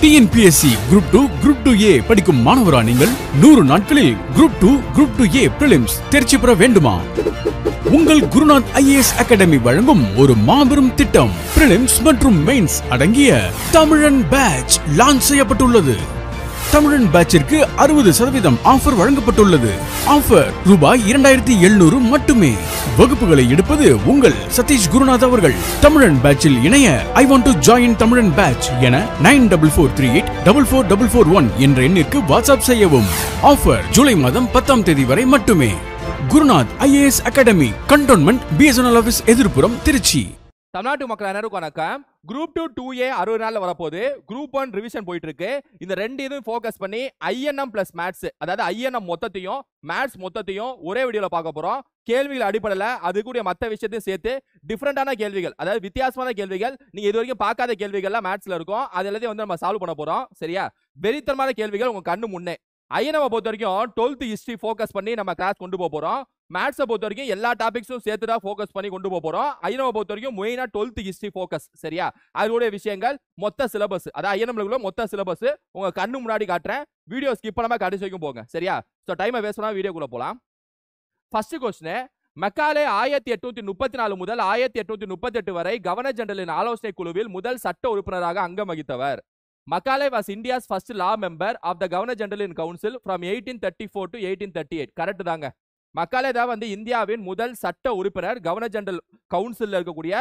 TNPSC Group 2 Group 2A படிக்கும் மாணவரா நீங்கள் 100 நாட்களில் Group 2 Group 2A Prelims தேர்ச்சி பெற வேண்டுமா? உங்கள் குருநாத் IAS அகாடமி வழங்கும் ஒரு மாபெரும் திட்டம் Prelims மற்றும் Mains அடங்கிய தமிழன் பேட்ச் லான்ச் செய்யப்பட்டுள்ளது. தமிழன் பேட்சிற்கு 60% ஆஃபர் வழங்கப்பட்டுள்ளது. ஆஃபர் ரூபாய் 2700 மட்டுமே. வகுப்புகளை எடுப்பது உங்கள் சதீஷ் குருநாத் அவர்கள். தமிழன் பேட்சில் இணைய I want to join தமிழன் பேட்ச் என 9443844441 என்ற எண்ணிற்கு வாட்ஸ்அப் செய்யவும். ஆஃபர் ஜூலை மாதம் 10ஆம் தேதி வரை மட்டுமே. Gurunath IAS academy, cantonment, BSNL office எதிர்ப்புறம், திருச்சி. தமிழ்நாட்டு மக்கள் அனைவருக்கும் வணக்கம். குரூப் 2 2A 60 நாள்ல வரப்போகுது. குரூப் 1 ரிவிஷன் போயிட்டு இருக்கு. இந்த ரெண்டு இதுவும் ஃபோக்கஸ் பண்ணி INM பிளஸ் மேத்ஸ், அதாவது INM மொத்தத்தையும் மேத்ஸ் மொத்தத்தையும் ஒரே வீடியோல பார்க்க போறோம். கேள்விகள் அடிப்படையில் அது கூட மற்ற விஷயத்தையும் சேர்த்து டிஃப்ரெண்டான கேள்விகள், அதாவது வித்தியாசமான கேள்விகள், நீங்க இது வரைக்கும் பார்க்காத கேள்விகள்லாம் மேத்ஸ்ல இருக்கும். அது எல்லாத்தையும் வந்து நம்ம சால்வ் பண்ண போறோம். சரியா? வெறித்தனமான கேள்விகள் உங்க கண்ணு முன்னே. INM பொறுத்த வரைக்கும் 12th ஹிஸ்டரி ஃபோக்கஸ் பண்ணி நம்ம கிளாஸ் கொண்டு போறோம். மேத்ஸை பொறுத்த வரைக்கும் எல்லா டாபிக்ஸும் சேர்த்து தான் ஃபோக்கஸ் பண்ணி கொண்டு போறோம். INM பொறுத்த வரைக்கும் மெயினா 12th ஹிஸ்டரி ஃபோக்கஸ். சரியா? அதோட விஷயங்கள் மொத்த சிலபஸ், அதாவது INM மொத்த சிலபஸ் உங்க கண்ணு முன்னாடி காட்டுறேன். வீடியோ ஸ்கிப் பண்ணாம கடைசி வரைக்கும் போங்க. சரியா? சோ டைமை வேஸ்ட் பண்ணாம வீடியோக்குள்ள போலாம். ஃபர்ஸ்ட் क्वेश्चन, மெக்காலே 1834 முதல் 1838 வரை கவர்னர் ஜெனரலின் ஆலோசனை குழுவில் முதல் சட்ட உறுப்பினராக அங்கம் வகித்தவர். Macaulay was India's first law member of the Governor General in Council from 1834 to 1838. Correct தாங்க. மக்காலே தான் வந்து இந்தியாவின் முதல் சட்ட உறுப்பினர். கவர்னர் ஜெனரல் கவுன்சில் இருக்கக்கூடிய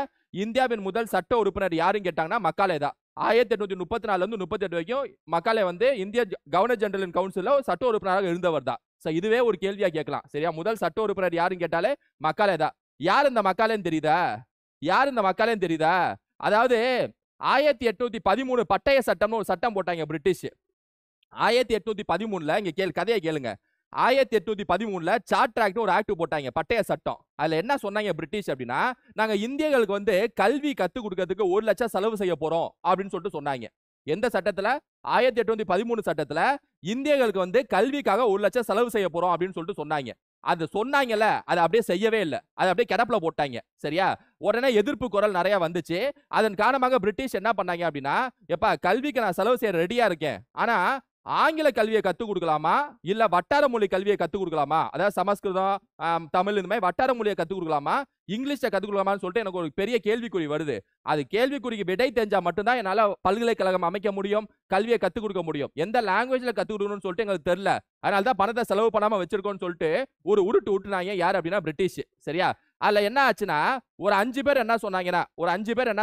இந்தியாவின் முதல் சட்ட உறுப்பினர் யாருன்னு கேட்டாங்கன்னா மக்காலே தான். 1834 இருந்து 38 வரைக்கும் மக்காலே வந்து இந்திய கவர்னர் ஜெனரல் கவுன்சில்ல சட்ட உறுப்பினராக இருந்தவர் தான். இதுவே ஒரு கேள்வியா கேட்கலாம். சரியா? முதல் சட்ட உறுப்பினர் யாருன்னு கேட்டாலே மக்காலே தான். யார் இந்த மக்காலேன்னு தெரியுதா? யார் இந்த மக்காலேன்னு தெரியுதா? அதாவது 1813 பட்டய சட்டம்னு ஒரு சட்டம் போட்டாங்க பிரிட்டிஷ். 1813 இங்க கதையை கேளுங்க. 1813 சார்ட்டர் ஆக்ட் ஒரு ஆக்ட் போட்டாங்க, பட்டய சட்டம். அதுல என்ன சொன்னாங்க பிரிட்டிஷ் அப்படின்னா, நாங்க இந்தியர்களுக்கு வந்து கல்வி கத்து கொடுக்கிறதுக்கு 1 லட்சம் செலவு செய்ய போறோம் அப்படின்னு சொல்லிட்டு சொன்னாங்க. எந்த சட்டத்துல? 1813 சட்டத்துல இந்தியர்களுக்கு வந்து கல்விக்காக 1 லட்சம் செலவு செய்ய போறோம் அப்படின்னு சொல்லிட்டு சொன்னாங்க. அது சொன்னாங்கல்ல, அதை அப்படியே செய்யவே இல்லை. அதை அப்படியே கிடப்புல போட்டாங்க. சரியா? உடனே எதிர்ப்பு குரல் நிறைய வந்துச்சு. அதன் காரணமாக பிரிட்டிஷ் என்ன பண்ணாங்க அப்படின்னா, எப்பா கல்விக்கு நான் செலவு செய்ய ரெடியா இருக்கேன், ஆனா ஆங்கில கல்வியை கத்துக் கொடுக்கலாமா இல்ல வட்டார மொழி கல்வியை கத்துக் கொடுக்கலாமா, அதாவது சமஸ்கிருதம், தமிழ், இந்த மாதிரி வட்டார மொழியை கத்துக் கொடுக்கலாமா, இங்கிலீஷை கத்துக் கொடுக்கலாமான்னு சொல்லிட்டு எனக்கு ஒரு பெரிய கேள்விக்குறி வருது. அது கேள்விக்குறிக்கு விடை தெரிஞ்சா மட்டும்தான் என்னால பல்கலைக்கழகம் அமைக்க முடியும், கல்வியை கத்துக் கொடுக்க முடியும். எந்த லாங்குவேஜ்ல கத்துக் கொடுக்கணும்னு சொல்லிட்டு எங்களுக்கு தெரியல. அதனால தான் பணத்தை செலவு பண்ணாம வச்சிருக்கோம்னு சொல்லிட்டு ஒரு உருட்டு விட்டுனாங்க. யார் அப்படின்னா பிரிட்டிஷ். சரியா? அதுல என்ன ஆச்சுன்னா, ஒரு 5 பேர் என்ன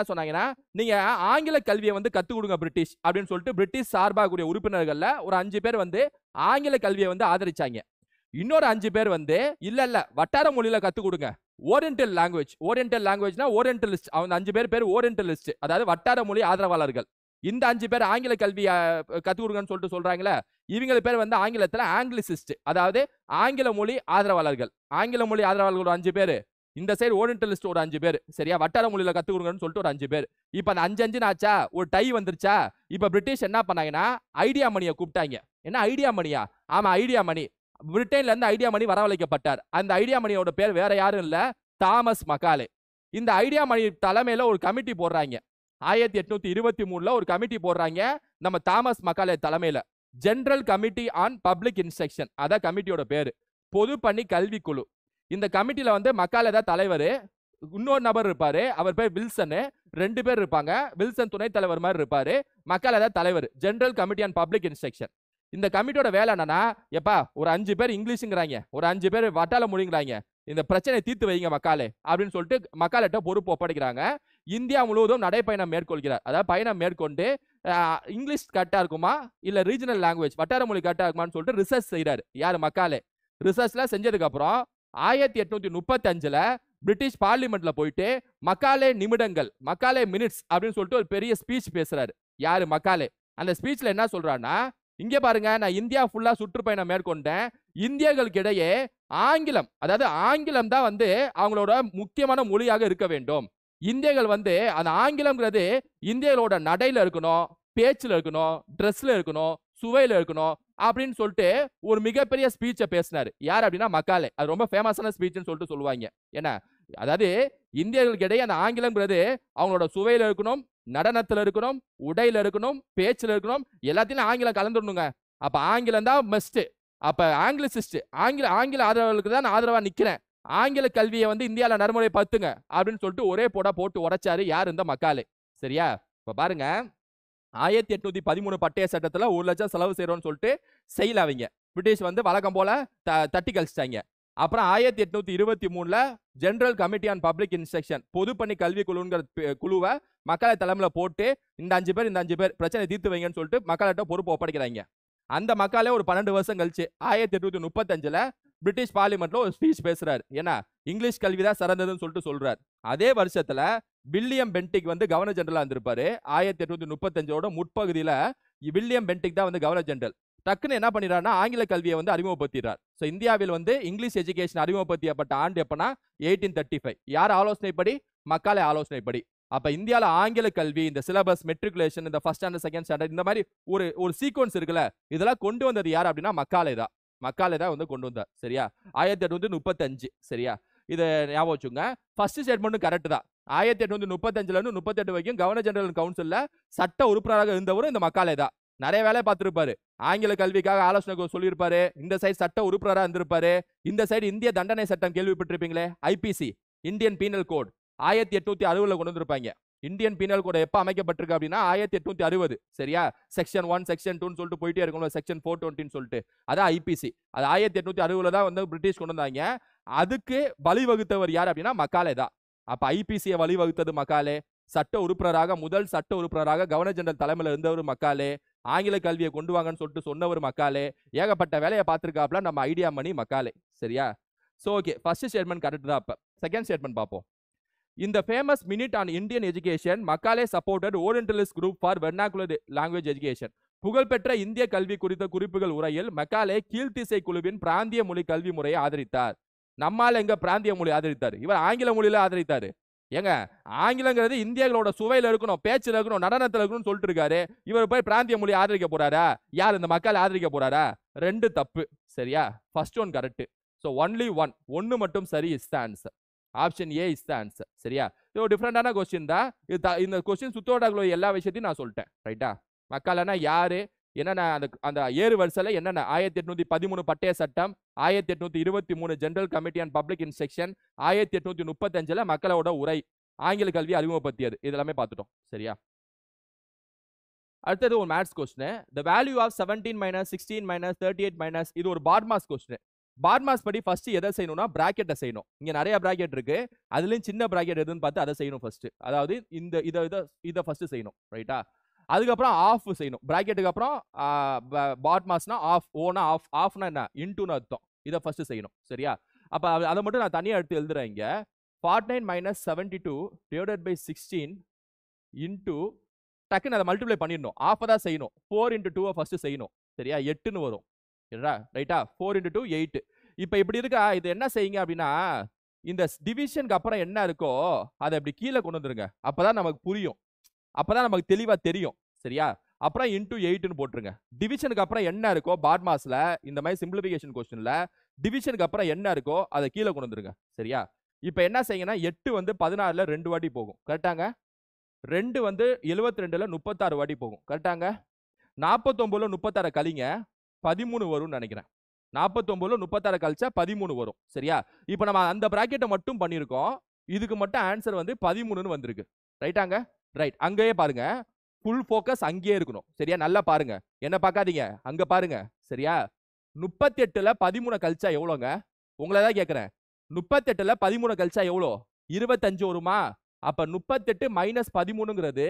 சொன்னாங்கன்னா நீங்க ஆங்கில கல்வியை வந்து கத்துக் கொடுங்க பிரிட்டிஷ் அப்படின்னு சொல்லிட்டு பிரிட்டிஷ் சார்பாக கூடிய உறுப்பினர்கள்ல ஒரு 5 பேர் வந்து ஆங்கில கல்வியை வந்து ஆதரிச்சாங்க. இன்னொரு 5 பேர் வந்து இல்ல வட்டார மொழியில கத்துக் கொடுங்க, ஓரியன்டல் லாங்குவேஜ்னா ஓரியன்டலிஸ்ட். அவங்க 5 பேர் ஓரியன்டலிஸ்ட், அதாவது வட்டார மொழி ஆதரவாளர்கள். இந்த 5 பேர் ஆங்கில கல்வி கத்துக் கொடுங்கன்னு சொல்லிட்டு சொல்றாங்களே, இவங்க பேர் வந்து ஆங்கிலத்துல ஆங்கிலிசிஸ்ட், அதாவது ஆங்கில மொழி ஆதரவாளர்கள். ஆங்கில மொழி ஆதரவாளர்கள் ஒரு 5 பேர், இந்த சைடு ஓரியன்டலிஸ்ட் ஒரு 5 பேர். சரியா? வட்டார மொழியில கத்துக் கொடுங்கன்னு சொல்லிட்டு ஒரு 5 பேர். இப்ப அந்த 5 ஆச்சா, ஒரு டை வந்துருச்சா. இப்ப பிரிட்டிஷ் என்ன பண்ணாங்கன்னா ஐடியா மணியை கூப்பிட்டாங்க. என்ன ஐடியா மணியா? ஆமா, ஐடியா மணி. பிரிட்டன்ல இருந்து ஐடியா மணி வரவழைக்கப்பட்டார். அந்த ஐடியா மணியோட பேர் வேற யாரும் இல்ல, தாமஸ் மக்காலே. இந்த ஐடியா மணி தலைமையில ஒரு கமிட்டி போடுறாங்க. 1823 ஒரு கமிட்டி போடுறாங்க, நம்ம தாமஸ் மக்காலே தலைமையில. General committee on public instruction, அதான் கமிட்டியோட பேரு. பொது பணி கல்வி குழு. இந்த கமிட்டில வந்து மக்காலே தான் தலைவர். இன்னொரு நபர் இருப்பாரு, அவர் பேர் வில்சன். 2 பேர் இருப்பாங்க. வில்சன் துணைத் தலைவர் மாதிரி இருப்பாரு, மக்காலே தான் தலைவர். General committee on public instruction. இந்த கமிட்டியோட வேலை என்னன்னா, எப்பா ஒரு 5 பேர் இங்கிலீஷுங்கிறாங்க, ஒரு 5 பேர் வட்டார மொழிங்கிறாங்க, இந்த பிரச்சனையை தீர்த்து வைங்க மக்காலே அப்படின்னு சொல்லிட்டு மக்காலேட்ட பொறுப்பு ஒப்படைக்கிறாங்க. இந்தியா முழுவதும் நடைப்பயணம் மேற்கொள்கிறார். அதாவது பயணம் மேற்கொண்டு இங்கிலீஷ் கரெக்டா இருக்குமா இல்ல ரீஜனல் லாங்குவேஜ் வட்டார மொழி கரெக்டா இருக்குமான்னு சொல்லிட்டு ரிசர்ச் செய்யறாரு. யாரு? மக்காலே. ரிசர்ச்ல செஞ்சதுக்கு அப்புறம் 1835 பிரிட்டிஷ் பார்லிமெண்ட்ல போயிட்டு மக்காலே நிமிடங்கள், மக்காலே மினிட்ஸ் அப்படின்னு சொல்லிட்டு ஒரு பெரிய ஸ்பீச் பேசுறாரு. யாரு? மக்காலே. அந்த ஸ்பீச்ல என்ன சொல்றாருன்னா, இங்க பாருங்க, நான் இந்தியா ஃபுல்லா சுற்றுப்பயணம் மேற்கொண்டேன். இந்தியர்களுக்கு இடையே ஆங்கிலம், அதாவது ஆங்கிலம் தான் வந்து அவங்களோட முக்கியமான மொழியாக இருக்க வேண்டும். இந்தியர்கள் வந்து அந்த ஆங்கிலம்ங்கிறது இந்தியர்களோட நடையில இருக்கணும், பேச்சுல இருக்கணும், ட்ரெஸ்ல இருக்கணும், சுவையில இருக்கணும் அப்படின்னு சொல்லிட்டு ஒரு மிகப்பெரிய ஸ்பீச்சை பேசினாரு. யார் அப்படின்னா மக்காலே. அது ரொம்ப ஃபேமஸான ஸ்பீச்னு சொல்லிட்டு சொல்லுவாங்க. என்ன, அதாவது இந்தியர்களுக்கு இடையே அந்த ஆங்கிலம்ங்கிறது அவங்களோட சுவையில இருக்கணும், நடனத்துல இருக்கணும், உடையில இருக்கணும், பேச்சுல இருக்கணும், எல்லாத்தையும் ஆங்கிலம் கலந்துடணுங்க. அப்ப ஆங்கிலம் தான் மஸ்ட். அப்ப ஆங்கிலிசிஸ்ட், ஆங்கில ஆதரவாளர்களுக்கு தான் நான் ஆதரவா நிக்கிறேன். ஆங்கில கல்வியை வந்து இந்தியால நடைமுறைப்படுத்துங்க அப்படின்னு சொல்லிட்டு ஒரே போட்டு உடைச்சாரு யார்? இந்த மக்காலே. சரியா? இப்ப பாருங்க, 1813 பட்டய சட்டத்துல 1 லட்சம் செலவு செய்யறோம்னு சொல்லிட்டு செய்யல அவங்க. பிரிட்டிஷ் வந்து வழக்கம் போல தட்டி கழிச்சிட்டாங்க. அப்புறம் 1823ல general committee on public instruction, பொதுப்பணி கல்வி குழுங்கிற குழுவை மக்களை தலைமையில போட்டு இந்த 5 பேர் இந்த 5 பேர் பிரச்சனை தீர்த்து வைங்கன்னு சொல்லிட்டு மக்கள்கிட்ட பொறுப்பு ஒப்படைக்கிறாங்க. அந்த மக்காலே ஒரு 12 வருஷம் கழிச்சு 1835ல பிரிட்டிஷ் பார்லிமெண்ட்ல ஒரு ஸ்பீச் பேசுறாரு. ஏன்னா இங்கிலீஷ் கல்விதான் சிறந்ததுன்னு சொல்லிட்டு சொல்றாரு. அதே வருஷத்துல வில்லியம் பென்டிக் வந்து கவர்னர் ஜெனரலா இருந்திருப்பாரு. 1835ஓட முற்பகுதியில வில்லியம் பென்டிக் தான் வந்து கவர்னர் ஜெனரல். டக்குன்னு என்ன பண்ணிடுறாருன்னா ஆங்கில கல்வியை வந்து அறிமுகப்படுத்திடுறார். ஸோ இந்தியாவில் வந்து இங்கிலீஷ் எஜுகேஷன் அறிமுகப்படுத்தப்பட்ட ஆண்டு எப்பனா 1835. யார் ஆலோசனைப்படி? மக்காலே ஆலோசனைப்படி. அப்ப இந்தியால ஆங்கில கல்வி, இந்த சிலபஸ், மெட்ரிகுலேஷன், இந்த ஃபர்ஸ்ட் ஸ்டாண்டர்ட், செகண்ட் ஸ்டாண்டர்ட், இந்த மாதிரி ஒரு சீக்வன்ஸ் இருக்குல்ல, இதெல்லாம் கொண்டு வந்தது யார் அப்படின்னா மக்காலே தான். மக்காலே தான் வந்து கொண்டு வந்தார். சரியா? 1835. சரியா? இதை ஞாபகம் வச்சுங்க. ஃபர்ஸ்ட் ஸ்டேட்மெண்ட் கரெக்ட் தான். 1835ல இருந்து 38 வரைக்கும் கவர்னர் ஜெனரல் கவுன்சில்ல சட்ட உறுப்பினராக இருந்தவரும் இந்த மக்காலே தான். நிறைய வேலை பார்த்திருப்பாரு. ஆங்கில கல்விக்காக ஆலோசனை சொல்லியிருப்பாரு. இந்த சைடு சட்ட உறுப்பினராக இருந்திருப்பாரு. இந்த சைடு இந்திய தண்டனை சட்டம் கேள்விப்பட்டிருப்பீங்களே, ஐபிசி, இந்தியன் பீனல் கோட், 1860ல கொண்டு வந்திருப்பாங்க. இந்தியன் பீனல் கோட் எப்ப அமைக்கப்பட்டிருக்கு அப்படின்னா 1860. சரியா? செக்ஷன் 1, செக்ஷன் 2 சொல்லிட்டு போயிட்டே இருக்கணும். செக்ஷன் 420 சொல்லிட்டு அதான் ஐபிசி. அது 1860ல தான் வந்து பிரிட்டிஷ் கொண்டு வந்தாங்க. அதுக்கு வழிவகுத்தவர் யார் அப்படின்னா மக்காலே தான். அப்ப ஐபிசியை வழிவகுத்தது மக்காலே. சட்ட உறுப்பினராக, முதல் சட்ட உறுப்பினராக கவர்னர் ஜெனரல் தலைமையில் இருந்தவர் மக்காலே. ஆங்கில கல்வியை கொண்டு வாங்கன்னு சொல்லிட்டு சொன்னவர் மக்காலே. ஏகப்பட்ட வேலையை பார்த்திருக்காப்ல நம்ம ஐடியா மணி மக்காலே. சரியா? So okay, first statement correct தான். அப்ப செகண்ட் ஸ்டேட்மெண்ட் பார்ப்போம். In the famous minute on Indian education, Macaulay supported Orientalist group for vernacular language education. புகழ்பெற்ற இந்திய கல்வி குறித்த குறிப்புகள் உரையில் மக்காலே கீழ்த்திசை குழுவின் பிராந்திய மொழி கல்வி முறையை ஆதரித்தார். நம்மால எங்க பிராந்திய மொழி ஆதரித்தார்? இவர் ஆங்கில மொழியில ஆதரித்தாரு. ஏங்க, ஆங்கிலங்கிறது இந்தியர்களோட சுவையில இருக்கணும், பேச்சுல இருக்கணும், நடனத்துல இருக்கணும்னு சொல்லிட்டு இருக்காரு. இவர் போய் பிராந்திய மொழி ஆதரிக்க போறாரா? யார் இந்த மக்காலே ஆதரிக்க போறாரா? ரெண்டு தப்பு. சரியா? First one correct. So only ஒன்னு மட்டும் சரி is the answer. Option A is the answer. சரியா? இது ஒரு டிஃபரெண்டான கொஸ்டின் தான். இந்த கொஸ்டின் சுத்தோட எல்லா விஷயத்தையும் நான் சொல்லிட்டேன். ரைட்டா? மக்காலேனா யாரு, என்னென்ன, அந்த ஏறு வரிசையில என்னென்ன 1813 பட்டய சட்டம், 1823 general committee on public instruction, 1835ல மக்களோட உரை, ஆங்கில கல்வி அறிமுகப்படுத்தியது, இதெல்லாமே பார்த்துட்டோம். சரியா? அடுத்தது ஒரு maths question. the value of 17 minus 16 minus 38 minus, இது ஒரு பார்மாஸ் கொஸ்டின். பார்மாஸ் படி ஃபர்ஸ்ட் எதை செய்யணும்னா பிராக்கெட்டை செய்யணும். இங்க நிறைய பிராக்கெட் இருக்கு, அதுலயும் சின்ன பிராக்கெட் எதுன்னு பார்த்து அதை செய்யணும் ஃபர்ஸ்ட். அதாவது இதை ஃபர்ஸ்ட் செய்யணும். ரைட்டா? அதுக்கப்புறம் ஆஃப் செய்யணும். பிராக்கெட்டுக்கு அப்புறம் பார்மாஸ்னா ஆஃப், ஓனா ஆஃப், ஆஃப்னா என்ன, இன்டுன்னு அர்த்தம். இதை ஃபர்ஸ்ட் செய்யணும். சரியா? அப்ப அதை மட்டும் நான் தனியாக எடுத்து எழுதுறேன். இங்க 49 minus 72 divided by 16 இன்டு, டக்குன்னு அதை மல்டிப்ளை பண்ணிடணும். ஆஃப் தான் செய்யணும். 4 into 2 ஃபர்ஸ்ட் செய்யணும். சரியா? 8ன்னு வரும். ரைட்டா? 4 into 2 8. இப்ப இப்படி இருக்கா, இது என்ன செய்யுங்க அப்படின்னா, இந்த டிவிஷனுக்கு அப்புறம் என்ன இருக்கோ அதை அப்படி கீழே கொண்டு வந்துருங்க. அப்பதான் நமக்கு புரியும், அப்பதான் நமக்கு தெளிவா தெரியும். சரியா? அப்புறம் இன்டு 8ன்னு போட்டுருங்க. டிவிஷனுக்கு அப்புறம் என்ன இருக்கோ பார்மாஸ்ல, இந்த மாதிரி சிம்பிளிஃபிகேஷன் கொஸ்டின்ல டிவிஷனுக்கு அப்புறம் என்ன இருக்கோ அதை கீழே கொண்டு வந்துருங்க. சரியா? இப்ப என்ன செய்யுங்கன்னா 8 வந்து 16ல 2 வாட்டி போகும். கரெக்டாங்க? 2 வந்து 72ல 36 வாட்டி போகும். கரெக்டாங்க? 49ல 36 கழிங்க 13 வரும்னு நினைக்கிறேன். 49ல 36 கழிச்சா 13 வரும். சரியா? இப்ப நம்ம அந்த பிராக்கெட்டை மட்டும் பண்ணிருக்கோம். இதுக்கு மட்டும் ஆன்சர் வந்து 13ன்னு வந்திருக்கு. ரைட்டாங்க? ரைட். அங்கேயே பாருங்க, ஃபுல் ஃபோக்கஸ் அங்கேயே இருக்கணும். சரியா? நல்லா பாருங்க, என்ன பார்க்காதீங்க, அங்க பாருங்க. சரியா? 38ல 13 கழிச்சா எவ்வளோங்க? உங்களை தான் கேட்கிறேன். 38ல 13 கழிச்சா எவ்வளோ? 25 வருமா? அப்ப 38 மைனஸ் 13ங்கிறது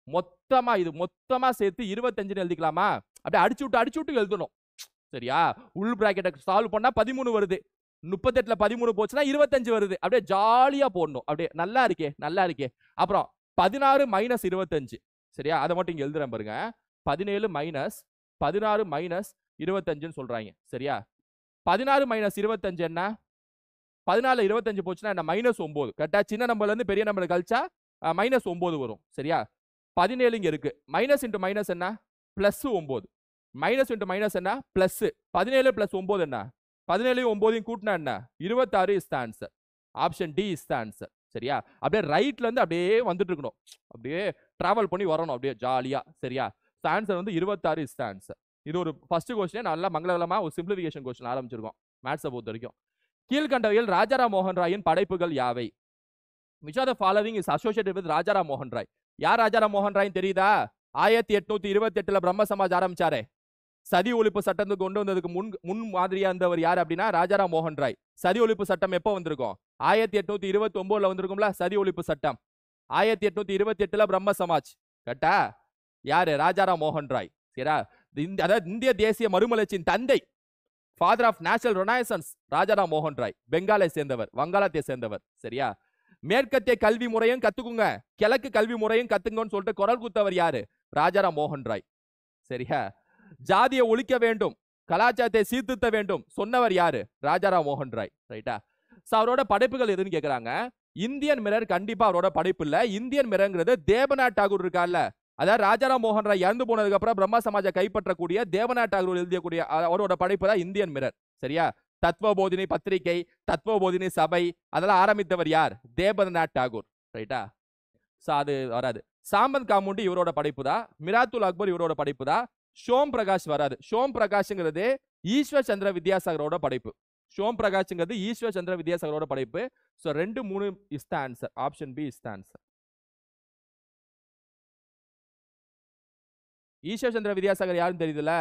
மொத்தமா, இது மொத்தமா சேர்த்து 25ன்னு எழுதிக்கலாமா? அப்படியே அடிச்சு விட்டு எழுதணும். சரியா? உள் பிராக்கெட்டை சால்வ் பண்ணா 13 வருது. 38ல 13 போச்சுன்னா 25 வருது. அப்படியே ஜாலியா போடணும். அப்படியே நல்லா இருக்கே. அப்புறம் 16 மைனஸ் 25. சரியா? அதை மட்டும் இங்க எழுதுறேன் பாருங்க. 17 மைனஸ் 16 மைனஸ் 25ன்னு சொல்றாங்க. சரியா? 16 மைனஸ் 25 என்ன? 14 25 போச்சுன்னா என்ன? மைனஸ் 9. கரெக்டா? சின்ன நம்பர்ல இருந்து பெரிய நம்பர் கழிச்சா மைனஸ் 9 வரும். சரியா? 17 இங்க இருக்கு. மைனஸ் இன்டு மைனஸ் என்ன? பிளஸ் 9. மைனஸ் இன்டு மைனஸ் என்ன? பிளஸ். 17 பிளஸ் 9 என்ன? 17 9 கூட்டினா என்ன? 26 is the answer. Option D is the answer. சரியா? அப்படியே ரைட்ல இருந்து அப்படியே வந்துட்டு இருக்கணும். அப்படியே டிராவல் பண்ணி வரணும் அப்படியே ஜாலியா. சரியா? ஆன்சர் வந்து 26 இஸ் ஆன்சர். இது ஒரு ஃபர்ஸ்ட் கொஸ்டின் நல்லா மங்களகரமா ஒரு சிம்பிளிஃபிகேஷன் கொஸ்டின் ஆரம்பிச்சிருக்கோம் மேத்ஸை பொறுத்த வரைக்கும். கீழ்கண்டவையில் ராஜாராம் மோகன் ராயின் படைப்புகள் யாவை? which of the following is associated with Rajaram மோகன் ராய்? யார் ராஜாராம் மோகன் ராய் தெரியுதா? 1828ல பிரம்ம சமாஜ் ஆரம்பிச்சாரே, சதி ஒழிப்பு சட்டத்துக்கு கொண்டு வந்ததுக்கு முன் மாதிரியா இருந்தவர் யார் அப்படின்னா ராஜாராம் மோகன் ராய். சதி ஒழிப்பு சட்டம் எப்போ வந்திருக்கும்? 1829ல வந்திருக்கும்ல சதி ஒழிப்பு சட்டம். 1828ல பிரம்ம சமாஜ். கரெக்டா? யாரு? ராஜாராம் மோகன் ராய். சரியா? அதாவது இந்திய தேசிய மறுமலர்ச்சியின் தந்தை, father of national renaissance Rajaram மோகன் ராய். பெங்காலை சேர்ந்தவர், வங்காளத்தை சேர்ந்தவர். சரியா? மேற்கத்திய கல்வி முறையும் கத்துக்குங்க, கிழக்கு கல்வி முறையும் கத்துங்கன்னு சொல்லிட்டு குரல் குத்தவர் யாரு? ராஜாராம் மோகன் ராய். சரியா? ஜாதியை ஒழிக்க வேண்டும், கலாச்சாரத்தை சீர்திருத்த வேண்டும் சொன்னவர் யாரு? ராஜாராம் மோகன் ராய். ரைட்டா? அவரோட படைப்புகள் எதுன்னு கேக்குறாங்க. இந்தியன் மிரர் கண்டிப்பா அவரோட படைப்பு இல்ல. இந்தியன் மிரர்ங்கிறது தேவநாத் டாகூர் இருக்கார்ல, அதாவது ராஜாராம் மோகன் ராய் இறந்து போனதுக்கு அப்புறம் பிரம்ம சமாஜை கைப்பற்றக்கூடிய தேவநாத் டாகூர் எழுதியக்கூடிய அவரோட படைப்பு தான் இந்தியன் மிரர். சரியா? தத்துவபோதினி பத்திரிகை, தத்துவபோதினி சபை அதெல்லாம் ஆரம்பித்தவர் யார்? தேவநாத் டாகூர். ரைட்டா? அது வராது. சாம்பந்த் காமுண்டி இவரோட படைப்பு தான். மிராத்துல் அக்பர் இவரோட படைப்பு தான். ஷோம் பிரகாஷ் வராது. ஷோம் பிரகாஷ்ங்கிறது ஈஸ்வர் சந்திர வித்யாசாகரோட படைப்பு. ஷோம் பிரகாஷ்ங்கிறது ஈஸ்வர் சந்திர வித்யாசாகரோட படைப்பு. So 2, 3 is the answer. Option B is the answer. Ishwar Chandra Vidyasagar யாருன்னு தெரியுதுல?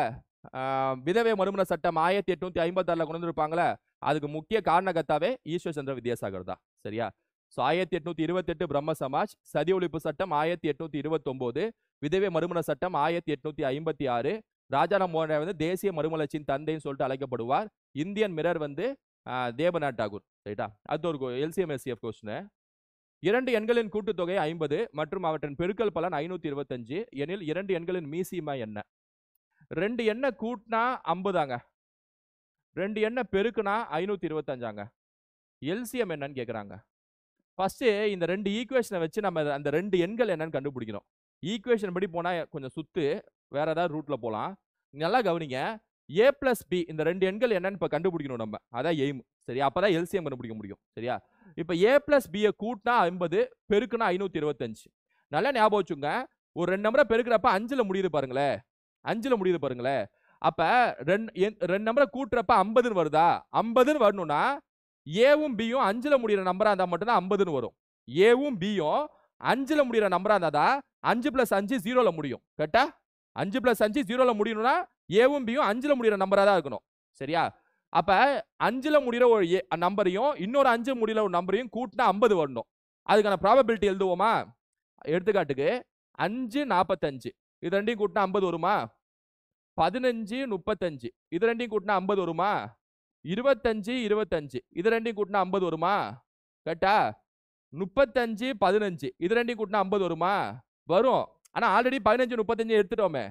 விதவை மறுமண சட்டம் 1856ல கொண்டு வந்திருப்பாங்களே, அதுக்கு முக்கிய காரணகர்த்தாவே ஈஸ்வர் சந்திர வித்யாசாகர் தான். சரியா? ஸோ 1828 பிரம்ம சமாஜ், சதி ஒழிப்பு சட்டம் 1829, விதவை மறுமண சட்டம் 1856. ராஜாராம் மோகன் ராய் வந்து தேசிய மறுமலர்ச்சியின் தந்தைன்னு சொல்லிட்டு அழைக்கப்படுவார். இந்தியன் மிரர் வந்து தேவநாத் டாகூர். ரைட்டா? அது ஒரு LCM-SCF கொஸ்டின். 2 எண்களின் கூட்டுத்தொகை 50 மற்றும் அவற்றின் பெருக்கல் பலன் 525 எனில் 2 எண்களின் மீசிமா என்ன? 2 எண்ணை கூட்டினா 50ஆங்க, 2 எண்ணை பெருக்குனா 525ஆங்க. LCM என்னன்னு கேக்குறாங்க. ஃபர்ஸ்ட் இந்த 2 ஈக்குவேஷனை வச்சு நம்ம அந்த 2 எண்கள் என்னன்னு கண்டுபிடிக்கணும். ஈக்குவேஷன் படி போனா கொஞ்சம் சுத்து, வேற ஏதாவது ரூட்ல போலாம். நல்லா கவனிங்க. A+B இந்த 2 எண்கள் என்னன்னு இப்ப கண்டுபிடிக்கணும் நம்ம. அதான் எய்ம். சரியா? அப்பதான் LCM கண்டுபிடிக்க முடியும். சரியா? இப்ப A+B கூட்டினா 50, பெருக்குனா 525. நல்லா ஞாபகம் வச்சுங்க. ஒரு 2 நம்பரை பெருக்கிறப்ப 5ல முடியுது பாருங்களேன். 5ல முடியுது பாருங்களேன். அப்ப 2 நம்பரை கூட்டுறப்ப 50ன்னு வருதா? 50ன்னு வரணும்னா ஏவும் பியும் 5ல முடிகிற நம்பரா இருந்தா மட்டும்தான் 50ன்னு வரும். ஏவும் பியும் 5ல முடிகிற நம்பரா இருந்தா 5 + 5 0ல முடியும். கரெக்டா? 5 + 5 0ல முடியணும்னா ஏவும் பியும் 5ல முடிகிற நம்பரா தான் இருக்கணும். சரியா? அப்ப 5ல முடிகிற ஒரு நம்பரையும் இன்னொரு 5 முடிகிற ஒரு நம்பரையும் கூட்டினா 50 வரணும். அதுக்கான ப்ராபபிலிட்டி எழுதுவோமா? எடுத்துக்காட்டுக்கு 5 45 இது ரெண்டையும் கூட்டினா 50 வருமா? 15 35 இது ரெண்டையும் கூட்டினா 50 வருமா? 25 25 இது ரெண்டையும் கூட்டினா 50 வருமா? கரெக்டா? 35 15 இது ரெண்டையும் கூட்டினா 50 வருமா? வரும். ஆனா ஆல்ரெடி 15 35 எடுத்துட்டோமே.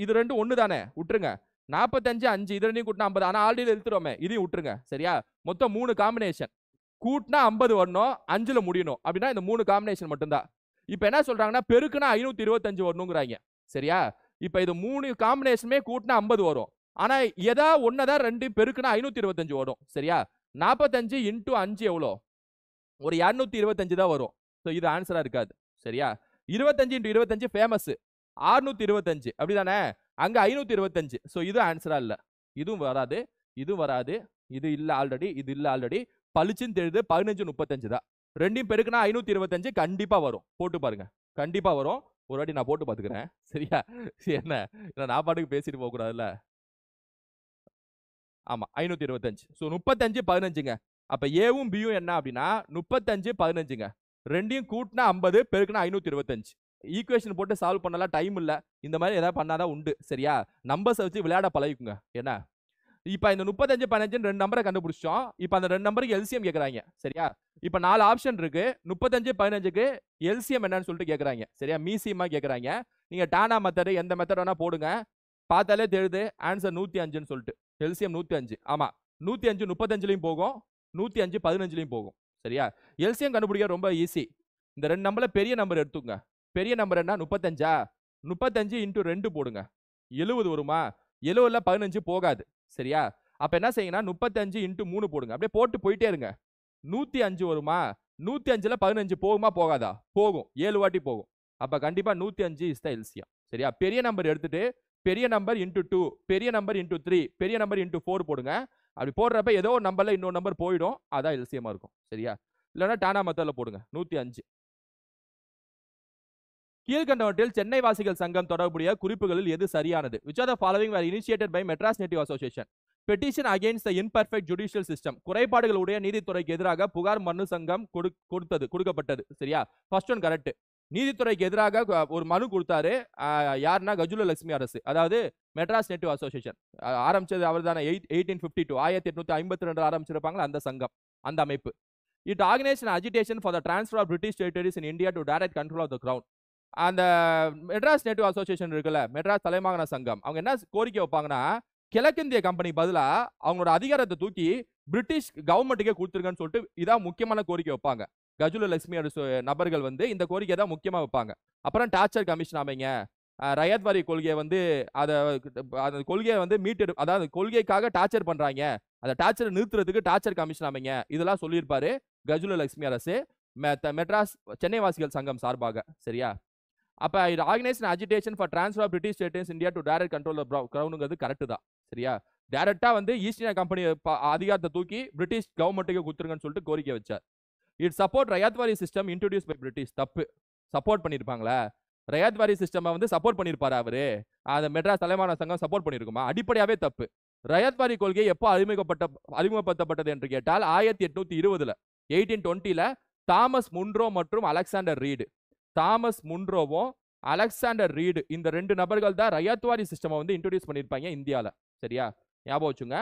இது ரெண்டும் ஒண்ணு தானே, விட்டுருங்க. 45 5 இது ரெண்டையும் கூட்டினா 50, ஆனா ஆல்ரெடி எடுத்துட்டோமே, இதையும் விட்டுருங்க. சரியா? மொத்தம் 3 காம்பினேஷன். கூட்டினா 50 வரணும், 5ல முடியணும். அப்படின்னா இந்த 3 காம்பினேஷன் மட்டும்தான். இப்ப என்ன சொல்றாங்கன்னா பெருக்குனா 525 வரணுங்கிறாங்க. சரியா? இப்ப இது 3 காம்பினேஷனுமே கூட்டினா 50 வரும். ஆனா எதா ஒன்னதான் 2 பெருக்குனா 525 வரும். சரியா? 45 × 5 எவ்வளோ? ஒரு 225 தான் வரும். ஸோ இது ஆன்சரா இருக்காது. சரியா? 25 × 25 ஃபேமஸ் 625 அப்படிதானே? அங்க 525. ஸோ இது ஆன்சரா இல்ல. இதுவும் வராது, இதுவும் வராது, இது இல்ல ஆல்ரெடி, இது இல்ல ஆல்ரெடி. பளிச்சுன்னு தெரியுது 15 35 தான். ரெண்டையும் பெருக்குனா 525 கண்டிப்பா வரும். போட்டு பாருங்க, கண்டிப்பா வரும். ஒரு வாட்டி நான் போட்டு பாத்துக்கிறேன். சரியா? என்ன நான் பாட்டுக்கு பேசிட்டு போக கூடாதுல்ல. ஆமா 525. ஸோ 35 15ங்க. அப்ப ஏவும் பியும் என்ன அப்படின்னா 35 15ங்க. ரெண்டையும் கூட்டினா 50, பெருக்குனா 525. ஈக்குவேஷன் போட்டு சால்வ் பண்ணலாம் டைம் இல்ல. இந்த மாதிரி ஏதாவது பண்ணாதான் உண்டு. சரியா? நம்பர்ஸ் வச்சு விளையாட பழகிக்குங்க. என்ன இப்ப இந்த 35 15 2 நம்பரை கண்டுபிடிச்சோம். இப்ப அந்த 2 நம்பருக்கு LCM கேக்குறாங்க. சரியா? இப்ப 4 ஆப்ஷன் இருக்கு. 35 15க்கு LCM என்னன்னு சொல்லிட்டு கேக்குறாங்க. சரியா? மீசியமா கேக்குறாங்க. நீங்க டானா மெத்தட் எந்த மெத்தட் வேணா போடுங்க. பார்த்தாலே தெரியுது ஆன்சர் 105ன்னு சொல்லிட்டு. LCM 105. ஆமா 105 35லயும் போகும், 105 15லயும் போகும். சரியா? LCM கண்டுபிடிக்க ரொம்ப ஈஸி. இந்த 2 நம்பர்ல பெரிய நம்பர் எடுத்துங்க. பெரிய நம்பர் என்ன? 35ஆ? 35 × 2 போடுங்க. 70 வருமா? 70ல 15 போகாது. சரியா? அப்ப என்ன செய்யுங்கன்னா 35 × 3 போடுங்க. அப்படியே போட்டு போயிட்டே இருங்க. 105 வருமா? 105ல 15 போகுமா போகாதா? போகும். 7 வாட்டி போகும். அப்ப கண்டிப்பா 105 இஸ் த எல்சிஎம். சரியா? பெரிய நம்பர் எடுத்துட்டு பெரிய நம்பர் இன்டூ 2, பெரிய நம்பர் இன்டூ 3, பெரிய நம்பர் இன்டூ 4 போடுங்க. அப்படி போடுறப்ப ஏதோ ஒரு நம்பர்ல இன்னொரு நம்பர் போயிடும். அதான் எல்சிஎம்மா இருக்கும். சரியா? இல்லைன்னா டானா மெத்தட்ல போடுங்க 105. கீழ்கண்டவற்றில் சென்னை வாசிகள் சங்கம் தொடர்புடைய குறிப்புகளில் எது சரியானது? Which are the following were initiated by Madras Native Association? Petition against the imperfect judicial system. குறைபாடுகளுடைய நீதித்துறைக்கு எதிராக புகார் மனு சங்கம் கொடுக்கப்பட்டது. சரியா? First one correct. நீதித்துறைக்கு எதிராக ஒரு மனு கொடுத்தாரு. யாருன்னா கஜுல லட்சுமி அரசு, அதாவது மெட்ராஸ் நேட்டிவ் அசோசியேஷன். ஆரம்பிச்சது அவர் தானே 1852 1852 ஆரம்பிச்சிருப்பாங்களா அந்த சங்கம், அந்த அமைப்பு. It organized an agitation for the transfer of British territories in India to direct control of the crown. அந்த மெட்ராஸ் நேட்டிவ் அசோசியேஷன் இருக்குல்ல, மெட்ராஸ் தலைமாகாண சங்கம், அவங்க என்ன கோரிக்கை வைப்பாங்கன்னா, கிழக்கிந்திய கம்பெனி பதிலா அவங்களோட அதிகாரத்தை தூக்கி பிரிட்டிஷ் கவர்மெண்ட்டுக்கே கொடுத்துருங்கன்னு சொல்லிட்டு இதான் முக்கியமான கோரிக்கை வைப்பாங்க. கஜுல லட்சுமி நபர்கள் வந்து இந்த கோரிக்கை தான் முக்கியமா வைப்பாங்க. அப்புறம் டார்ச்சர் கமிஷன் அமைங்க, ரயத்வாரி கொள்கையை வந்து அந்த கொள்கையை வந்து அதாவது கொள்கைக்காக டார்ச்சர் பண்றாங்க, அந்த டார்ச்சரை நிறுத்துறதுக்கு டார்ச்சர் கமிஷன் அமைங்க, இதெல்லாம் சொல்லியிருப்பாரு கஜுல லட்சுமி அரசு மெட்ராஸ் சென்னை வாசிகள் சங்கம் சார்பாக. சரியா? அப்ப இது organised agitation for transfer of British status India to direct control of கிரவுனுங்கிறது கரெக்ட் தான். சரியா? டைரக்டா வந்து ஈஸ்ட் இந்தியா கம்பெனி அதிகாரத்தை தூக்கி பிரிட்டிஷ் கவர்மெண்ட்டுக்கு கொடுத்துருங்கன்னு சொல்லிட்டு கோரிக்கை வச்சார். It support ryotwari system introduce by British. தப்பு. சப்போர்ட் பண்ணிருப்பாங்களா? ரயாத்வாரி சிஸ்டம் வந்து சப்போர்ட் பண்ணிருப்பாரு அவரு? அந்த மெட்ராஸ் தலைமாகாண சங்கம் சப்போர்ட் பண்ணிருக்குமா? அடிப்படையாவே தப்பு. ரயாத்வாரி கொள்கை எப்போ அறிமுகப்படுத்தப்பட்டது என்று கேட்டால் 1820 1820 தாமஸ் முன்ரோ மற்றும் அலெக்சாண்டர் ரீடு. தாமஸ் முன்ரோவும் அலெக்சாண்டர் ரீடு இந்த ரெண்டு நபர்கள் தான் ரயாத்வாரி சிஸ்டம் வந்து இன்ட்ரோடியூஸ் பண்ணிருப்பாங்க இந்தியால. சரியா? ஞாபகம் வச்சுங்க.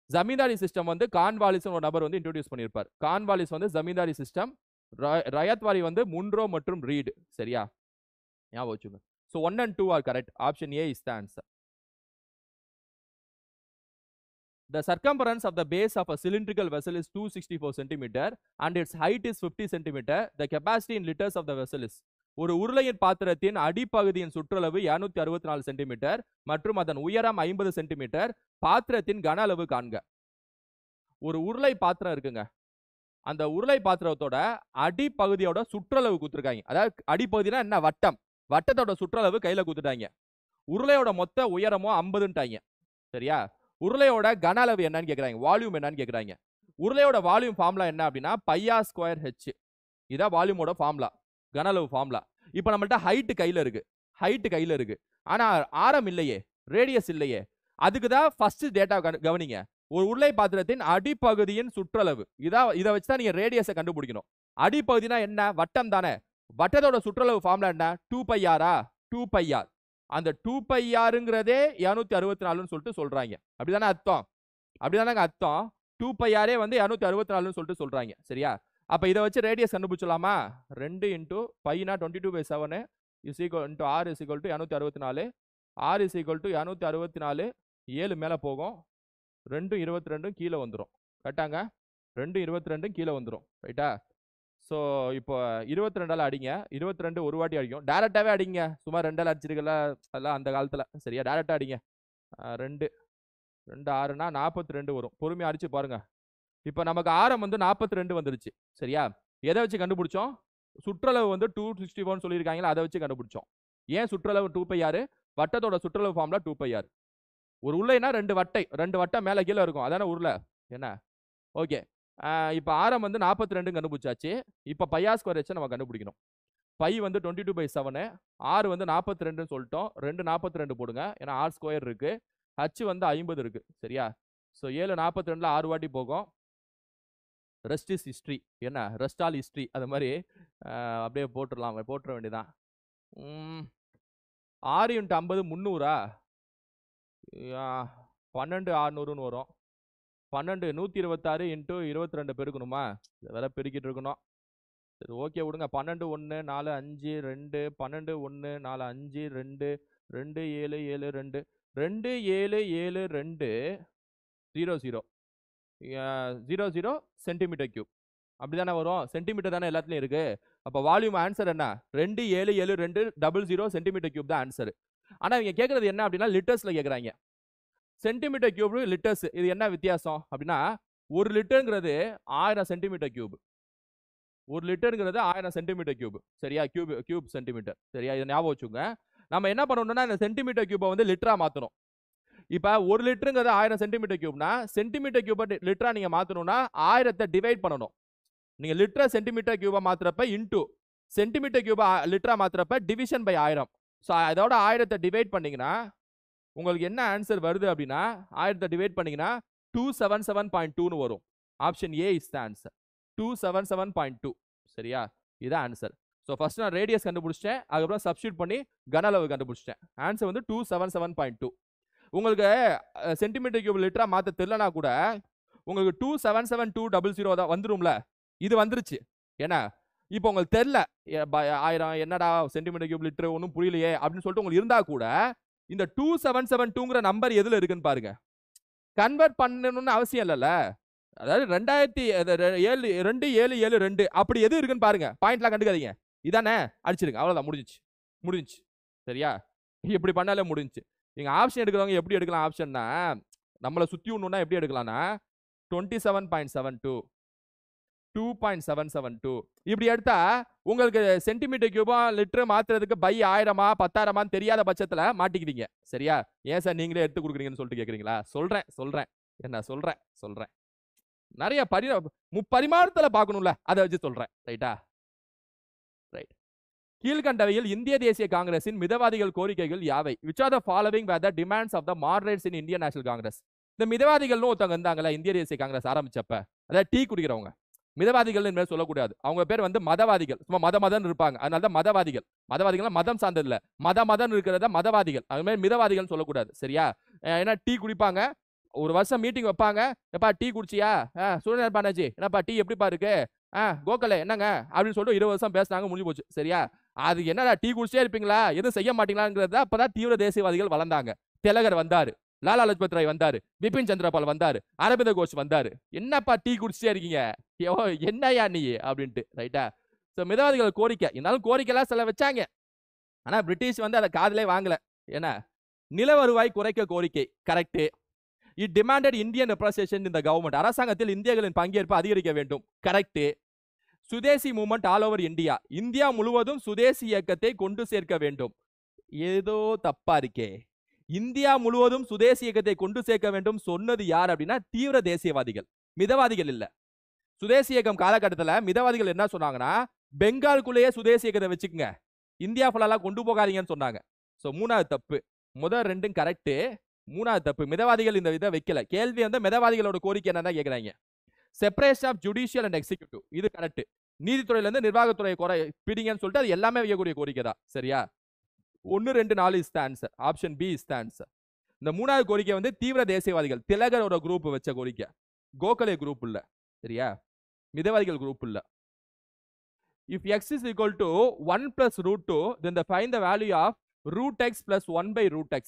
ஜமீன்தாரி சிஸ்டம் வந்து கான்வாலிஸ் ஒரு நபர் வந்து இன்ட்ரோடியூஸ் பண்ணிருப்பார். கான்வாலிஸ் வந்து ஜமீன்தாரி சிஸ்டம், ரயாத்வாரி வந்து முன்ரோ மற்றும் ரீடு. சரியா? ஞாபகம் வச்சுங்க. So 1 and 2 are correct. Option A is the answer. The circumference of the base of a cylindrical vessel is 264 cm and its height is 50 cm. The capacity in liters of the vessel is. ஒரு உருளையின் பாத்திரத்தின் அடிப்பகுதியின் சுற்றளவு 264 centimetre மற்றும் அதன் உயரம் 50 centimetre. பாத்திரத்தின் கன அளவு காண்க. ஒரு உருளை பாத்திரம் இருக்குங்க. அந்த உருளை பாத்திரத்தோட அடிப்பகுதியோட சுற்றளவு கொடுத்துருக்காங்க. அதாவது அடிப்பகுதினா என்ன? வட்டம். வட்டத்தோட சுற்றளவு கையில கொடுத்துட்டாங்க. உருளையோட மொத்த உயரமும் 50ன்ட்டாங்க. சரியா? உருளையோட கன அளவு என்னன்னு கேட்குறாங்க, வால்யூம் என்னன்னு கேட்குறாங்க. உருளையோட வால்யூம் ஃபார்முலா என்ன அப்படின்னா πr ஸ்கொயர் ஹெச். இதான் வால்யூமோட ஃபார்முலா, கன அளவு ஃபார்முலா. இப்போ நம்மள்ட்ட ஹைட் கையில் இருக்கு, ஆனா ஆரம் இல்லையே, ரேடியஸ் இல்லையே. அதுக்கு தான் ஃபர்ஸ்ட் டேட்டா கவனிங்க. ஒரு உருளை பாத்திரத்தின் அடிப்பகுதியின் சுற்றளவு, இதை வச்சு தான் நீங்க ரேடியஸை கண்டுபிடிக்கணும். அடிப்பகுதினா என்ன? வட்டம் தானே. வட்டத்தோட சுற்றளவு ஃபார்முலா என்ன? 2πr. 2πr. அந்த 2πrங்கிறதே 264ன்னு சொல்லிட்டு சொல்றாங்க. அப்படிதானே அர்த்தம்? அப்படிதானங்க அர்த்தம். 2πr வந்து 264ன்னு சொல்லிட்டு சொல்றாங்க. சரியா? அப்ப இதை வச்சு ரேடியஸ் கண்டுபிடிச்சலாமா? 2 இன்டூ பைனா 22/7 is equal into R is equal to 264. R is equal to 264. 7 மேலே போகும், 2 22 கீழே வந்துடும். கரெக்டாங்க? 2 22 கீழே வந்துடும். ரைட்டா? ஸோ இப்போ 22ஆல் அடிங்க. 22 ஒரு வாட்டி அடிக்கும். டேரெக்டாகவே அடிங்க. சும்மா 2ஆல் அடிச்சிருக்கல, அதெல்லாம் அந்த காலத்தில். சரியா? டேரெக்டாக அடிங்க. 2 2 6னா 42 வரும். பொறுமையாக அடிச்சு பாருங்க. இப்போ நமக்கு ஆரம் வந்து 42 வந்துருச்சு. சரியா? எதை வச்சு கண்டுபிடிச்சோம்? சுற்றளவு வந்து 264 சொல்லியிருக்காங்களா, அதை வச்சு கண்டுபிடிச்சோம். ஏன் சுற்றளவு 2πr? வட்டத்தோட சுற்றளவு ஃபார்முலா 2πr. ஒரு உருளைனா 2 வட்டம் மேலே கீழே இருக்கும், அதான உருளை. என்ன? ஓகே. இப்போ ஆரம் வந்து 42 கண்டுபிடிச்சாச்சு. இப்போ πr ஸ்கொயர் ஹெச்சை நம்ம கண்டுபிடிக்கணும். பை வந்து 22/7, ஆர் வந்து 42ன்னு சொல்லிட்டோம். 2 42 போடுங்க, ஏன்னா ஆர் ஸ்கொயர் இருக்கு. ஹச் வந்து 50 இருக்கு. சரியா? ஸோ 7 42ல் 6 வாட்டி போகும். Rest is history. என்ன? Rest all history. அது மாதிரி அப்படியே போட்டுற வேண்டியதான். 6 × 50 300. 12 600ன்னு வரும். 12 126 × 22 பெருக்கணுமா? வேற பெருக்கிட்டு இருக்கணும். சரி, ஓகே விடுங்க. 12 1 4 5 2 12 1 4 5 2 2 7 7 2 2 7 7 2 0 0 0 சென்டிமீட்டர் கியூப். அப்படிதானே வரும்? சென்டிமீட்டர் தானே எல்லாத்துலயும் இருக்கு. அப்ப வால்யூம் ஆன்சர் என்ன? 2 7 7 2 00 சென்டிமீட்டர் கியூப் தான் ஆன்சர். ஆனா இவங்க கேட்கறது என்ன அப்படின்னா லிட்டர்ஸ்ல கேட்கறாங்க. சென்டிமீட்டர் கியூப் லிட்டர்ஸ், இது என்ன வித்தியாசம் அப்படின்னா, 1 லிட்டருங்கிறது 1000 சென்டிமீட்டர் கியூப். 1 லிட்டருங்கிறது 1000 சென்டிமீட்டர் கியூப். சரியா? Cube centimetre. சரியா? இதை ஞாபகம் வச்சுக்கோங்க. நம்ம என்ன பண்ணணும்னா இந்த சென்டிமீட்டர் கியூபை வந்து லிட்டரா மாத்தணும். இப்ப 1 லிட்டருங்கிறது 1000 சென்டிமீட்டர் கியூப்னா சென்டிமீட்டர் கியூபை லிட்டரா நீங்க மாத்தணும்னா 1000 டிவைட் பண்ணணும். நீங்க லிட்டரை சென்டிமீட்டர் கியூபா மாத்துறப்ப இன்டூ சென்டிமீட்டர் கியூபா லிட்டரா மாத்துறப்ப டிவிஷன் பை 1000. ஸோ அதோட 1000 டிவைட் பண்ணீங்கன்னா உங்களுக்கு என்ன ஆன்சர் வருது அப்படின்னா 1000 டிவைட் பண்ணீங்கன்னா 277.2ன்னு வரும். Option A is the answer. 277.2. சரியா? இதுதான் ஆன்சர். ஸோ ஃபர்ஸ்ட் நான் ரேடியஸ் கண்டுபிடிச்சிட்டேன், அதுக்கப்புறம் சப்ஸ்டியூட் பண்ணி கன அளவு கண்டுபிடிச்சிட்டேன். ஆன்சர் வந்து 277.2. உங்களுக்கு சென்டிமீட்டர் கியூப் லிட்டரா மாத்த தெரியலனா கூட உங்களுக்கு 277.200 தான் வந்துரும்ல. இது வந்துருச்சு. ஏன்னா இப்போ உங்களுக்கு தெரியல 1000 என்னடா சென்டிமீட்டர் கியூப் லிட்டர் ஒன்றும் புரியலையே அப்படின்னு சொல்லிட்டு உங்களுக்கு இருந்தா கூட இந்த 2772ங்கிற நம்பர் எதுல இருக்குன்னு பாருங்க. கன்வெர்ட் பண்ணணும்னு அவசியம் இல்லைல்ல. அதாவது 2772 அப்படி எது இருக்குன்னு பாருங்க. பாயிண்ட்லாம் கண்டுக்காதீங்க. இதானே அடிச்சிருங்க. அவ்வளவுதான், முடிஞ்சிச்சு. சரியா? இப்படி பண்ணாலே முடிஞ்சிச்சு. நீங்க ஆப்ஷன் எடுக்கிறவங்க எப்படி எடுக்கலாம்? ஆப்ஷன்னா நம்மளை சுத்தி ஒண்ணுன்னா எப்படி எடுக்கலாம்னா 27.72 2.772 இப்படி எடுத்தா உங்களுக்கு சென்டிமீட்டர் கியூபா லிட்டர் மாத்துறதுக்கு பை 1000 10,000 தெரியாத பட்சத்துல மாட்டிக்கிறீங்க. சரியா? ஏன் சார் நீங்களே எடுத்து கொடுக்குறீங்கன்னு சொல்லிட்டு கேக்குறீங்களா? சொல்றேன். என்ன சொல்றேன். நிறைய முப்பரிமாணத்துல பார்க்கணும்ல, அதை வச்சு சொல்றேன். ரைட்டா? ரைட். கீழ்கண்டவையில் இந்திய தேசிய காங்கிரசின் மிதவாதிகள் கோரிக்கைகள் யாவை? which are the following were the demands of the moderates in Indian National Congress? இந்த மிதவாதிகள்னு ஒருத்தவங்க இருந்தாங்கல்ல இந்திய தேசிய காங்கிரஸ் ஆரம்பிச்சப்ப, அதாவது டீ குடிக்கிறவங்க. மிதவாதிகள் என்பதை சொல்லக்கூடாது. அவங்க பேர் வந்து மதவாதிகள். சும்மா மதம் இருப்பாங்க. அதனால தான் மதவாதிகள். மதவாதிகள் மதம் சார்ந்தது இல்ல. மதம் இருக்கிறத மதவாதிகள். அது மாதிரி மிதவாதிகள் சொல்லக்கூடாது. சரியா? ஏன்னா டீ குடிப்பாங்க. ஒரு வருஷம் மீட்டிங் வைப்பாங்க. எப்பா டீ குடிச்சியா? சுரேந்தர் பானர்ஜி என்னப்பா டீ எப்படிப்பா இருக்கு? கோகலே என்னங்க அப்படின்னு சொல்லிட்டு 20 வருஷம் பேசினாங்க, முடிஞ்சு போச்சு. சரியா? அது என்னடா டீ குடிச்சே இருப்பீங்களா, எதுவும் செய்ய மாட்டீங்களாங்கிறத அப்பதான் தீவிர தேசியவாதிகள் வளர்ந்தாங்க. திலகர் வந்தாரு, லாலா லஜ்பத் ராய் வந்தாரு, பிபின் சந்திரபால் வந்தாரு, அரவிந்த கோஷ் வந்தாரு. என்னப்பா டீ குடிச்சே இருக்கீங்க, என்னையா நீ அப்படின்ட்டு. ரைட்டா? ஸோ மிதவாதிகள் கோரிக்கை, இருந்தாலும் கோரிக்கைலாம் சில வச்சாங்க. ஆனா பிரிட்டிஷ் வந்து அதை காதலே வாங்கல. ஏன்னா நில வருவாய் குறைக்க கோரிக்கை correct. It demanded Indian representation in the government, அரசாங்கத்தில் இந்தியர்களின் பங்கேற்பு அதிகரிக்க வேண்டும் correct. Swadeshi movement all over India, India முழுவதும் சுதேசி இயக்கத்தை கொண்டு சேர்க்க வேண்டும். ஏதோ தப்பா இருக்கே. இந்தியா முழுவதும் சுதேசி இயக்கத்தை கொண்டு சேர்க்க வேண்டும் சொன்னது யார் அப்படின்னா தீவிர தேசியவாதிகள், மிதவாதிகள் இல்ல. சுதேசி இயக்கம் காலகட்டத்தில் மிதவாதிகள் என்ன சொன்னாங்கன்னா பெங்காலுக்குள்ளேயே சுதேசி இயக்கத்தை வச்சுக்கோங்க, இந்தியா ஃபுல்லாலாம் கொண்டு போகாதீங்கன்னு சொன்னாங்க. ஸோ 3வது தப்பு. முதல் 2 கரெக்ட், 3வது தப்பு. மிதவாதிகள் இந்த இதை வைக்கல. கேள்வி வந்து மிதவாதிகளோட கோரிக்கை என்னன்னா கேட்குறாங்க. Separation of judicial and executive, இது கரெக்ட். நீதித்துறையில இருந்து நிர்வாகத்துறை பிடிங்கன்னு சொல்லிட்டு அது எல்லாமே வைக்கக்கூடிய கோரிக்கை தான். சரியா? 1 2 4 is the answer. Option B is the answer. இந்த 3வது கோரிக்கை வந்து தீவிர தேசியவாதிகள், திலகரோட குரூப் வச்ச கோரிக்கை, கோகலே குரூப் இல்ல. சரியா? மிதவாதிகள் குரூப் இல்ல. If x is equal to 1 plus root 2, then find the value of root x plus 1 by root x.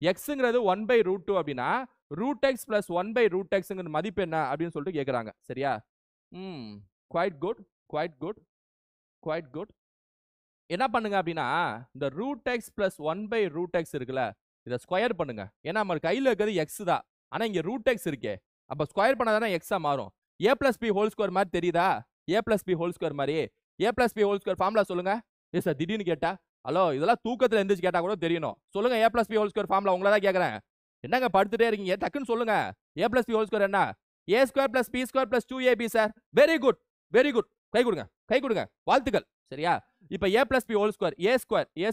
xங்கிறது 1 by root 2 அப்படின்னா root x plus 1 by root xங்கிற மதிப்பு என்ன அப்படின்னு சொல்லிட்டு கேட்குறாங்க. சரியா? quite good. என்ன பண்ணுங்க அப்படின்னா இந்த root x plus 1 by root x இருக்குல்ல, இதை ஸ்கொயர் பண்ணுங்க. ஏன்னா நம்ம கையில் இருக்கிறது x தான், ஆனால் இங்கே root x இருக்கே, அப்போ ஸ்கொயர் பண்ணாதானே x மாறும். a plus b whole square மாதிரி தெரியுதா? a plus b whole square மாதிரி. a plus b whole square formula சொல்லுங்க. எஸ் சார், திடீர்னு கேட்டா ஹலோ இதெல்லாம் தூக்கத்தில் எந்திரிச்சு கேட்டா கூட தெரியணும். சொல்லுங்க a plus b whole square formula. உங்களை தான் கேட்குறேன். என்னங்க படுத்துட்டே இருக்கீங்க, டக்குன்னு சொல்லுங்க. a plus b whole square என்ன? a square plus b square plus 2ab sir. Very good. கை கொடுங்க, வாழ்த்துக்கள். சரியா? இப்போ a plus b whole square, a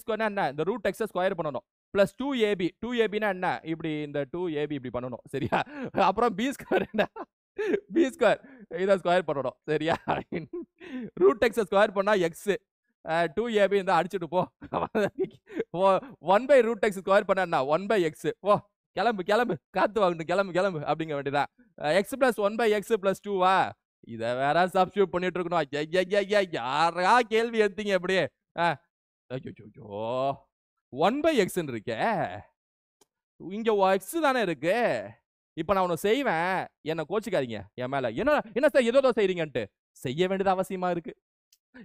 ஸ்கொயர்னா என்ன? இந்த ரூட் x ஸ்கொயர் பண்ணணும். பிளஸ் 2abனா என்ன? இப்படி இந்த 2ab இப்படி பண்ணணும். சரியா? அப்புறம் b ஸ்கொயர் என்ன? b ஸ்கொயர் இதை ஸ்கொயர் பண்ணணும். சரியா? ரூட் x ஸ்கொயர் பண்ணா x, 2ab இந்த அடிச்சுட்டு போ. 1 by root x ஸ்கொயர் பண்ணா என்ன? 1 by x. ஓ கிளம்பு காத்து வாங்கணும், கிளம்பு அப்படிங்க வேண்டியதான். x plus 1 by x plus 2வா? இதை வேற சப்ஸ்டியூட் பண்ணிட்டு இருக்கணும். யாரா கேள்வி எடுத்தீங்க அப்படியே? 1 by x இருக்கே, இங்க x தானே இருக்கு. இப்ப நான் ஒன்னு செய்வேன், என்ன கோச்சிக்காதீங்க என் மேல. என்ன சார் ஏதோ செய்றீங்கன்ட்டு செய்ய வேண்டியது அவசியமா இருக்கு.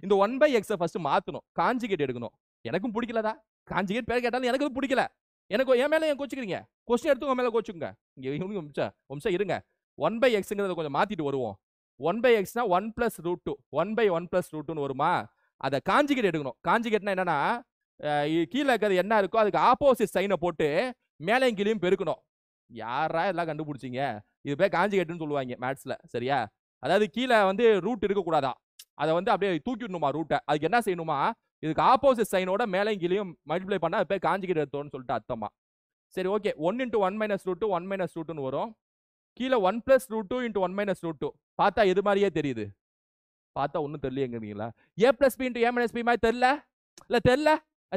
இந்த 1 by x ஃபர்ஸ்ட் மாத்தணும், காஞ்சிகேட் எடுக்கணும். எனக்கும் பிடிக்கலதா காஞ்சிகேட், பேர் கேட்டாலும் எனக்கு பிடிக்கல. எனக்கு என் மேல ஏன் கோச்சிக்கிறீங்க? கொஸ்டின் எடுத்து உங்க மேல கோச்சுங்க. இங்க இருங்க 1 by xங்கிறத கொஞ்சம் மாத்திட்டு வருவோம். 1 by xனா 1 plus root 2 1 by 1 plus root 2 வருமா? அதை காஞ்சிகேட் எடுக்கணும். காஞ்சிகேட்னா என்னன்னா கீழே இருக்கிறது என்ன இருக்கோ அதுக்கு ஆப்போசிட் சைனை போட்டு மேலையும் கீழையும் பெருக்கணும். யாரா எல்லாம் கண்டுபிடிச்சிங்க? இது பேர் காஞ்சிகேட்னு சொல்லுவாங்க மேத்ஸ்ல. சரியா? அதாவது கீழே வந்து ரூட் இருக்கக்கூடாதான், அதை வந்து அப்படியே தூக்கிடணுமா ரூட்டை. அதுக்கு என்ன செய்யணுமா, இதுக்கு ஆப்போசிட் சைனோட மேலையும் கீழையும் மல்டிப்ளை பண்ணா அது பேர் காஞ்சிகேட் எடுத்தோம்னு சொல்லிட்டு அர்த்தமா. சரி okay, 1 into 1 minus root 2 1 minus root 2 வரும். கீழே 1 plus root 2 into 1 minus root 2 பார்த்தா எது மாதிரியே தெரியுது? பார்த்தா ஒன்றும் தெரியலங்கிறீங்களா? a plus b into a minus b மாதிரி தெரியல? இல்ல தெரியல?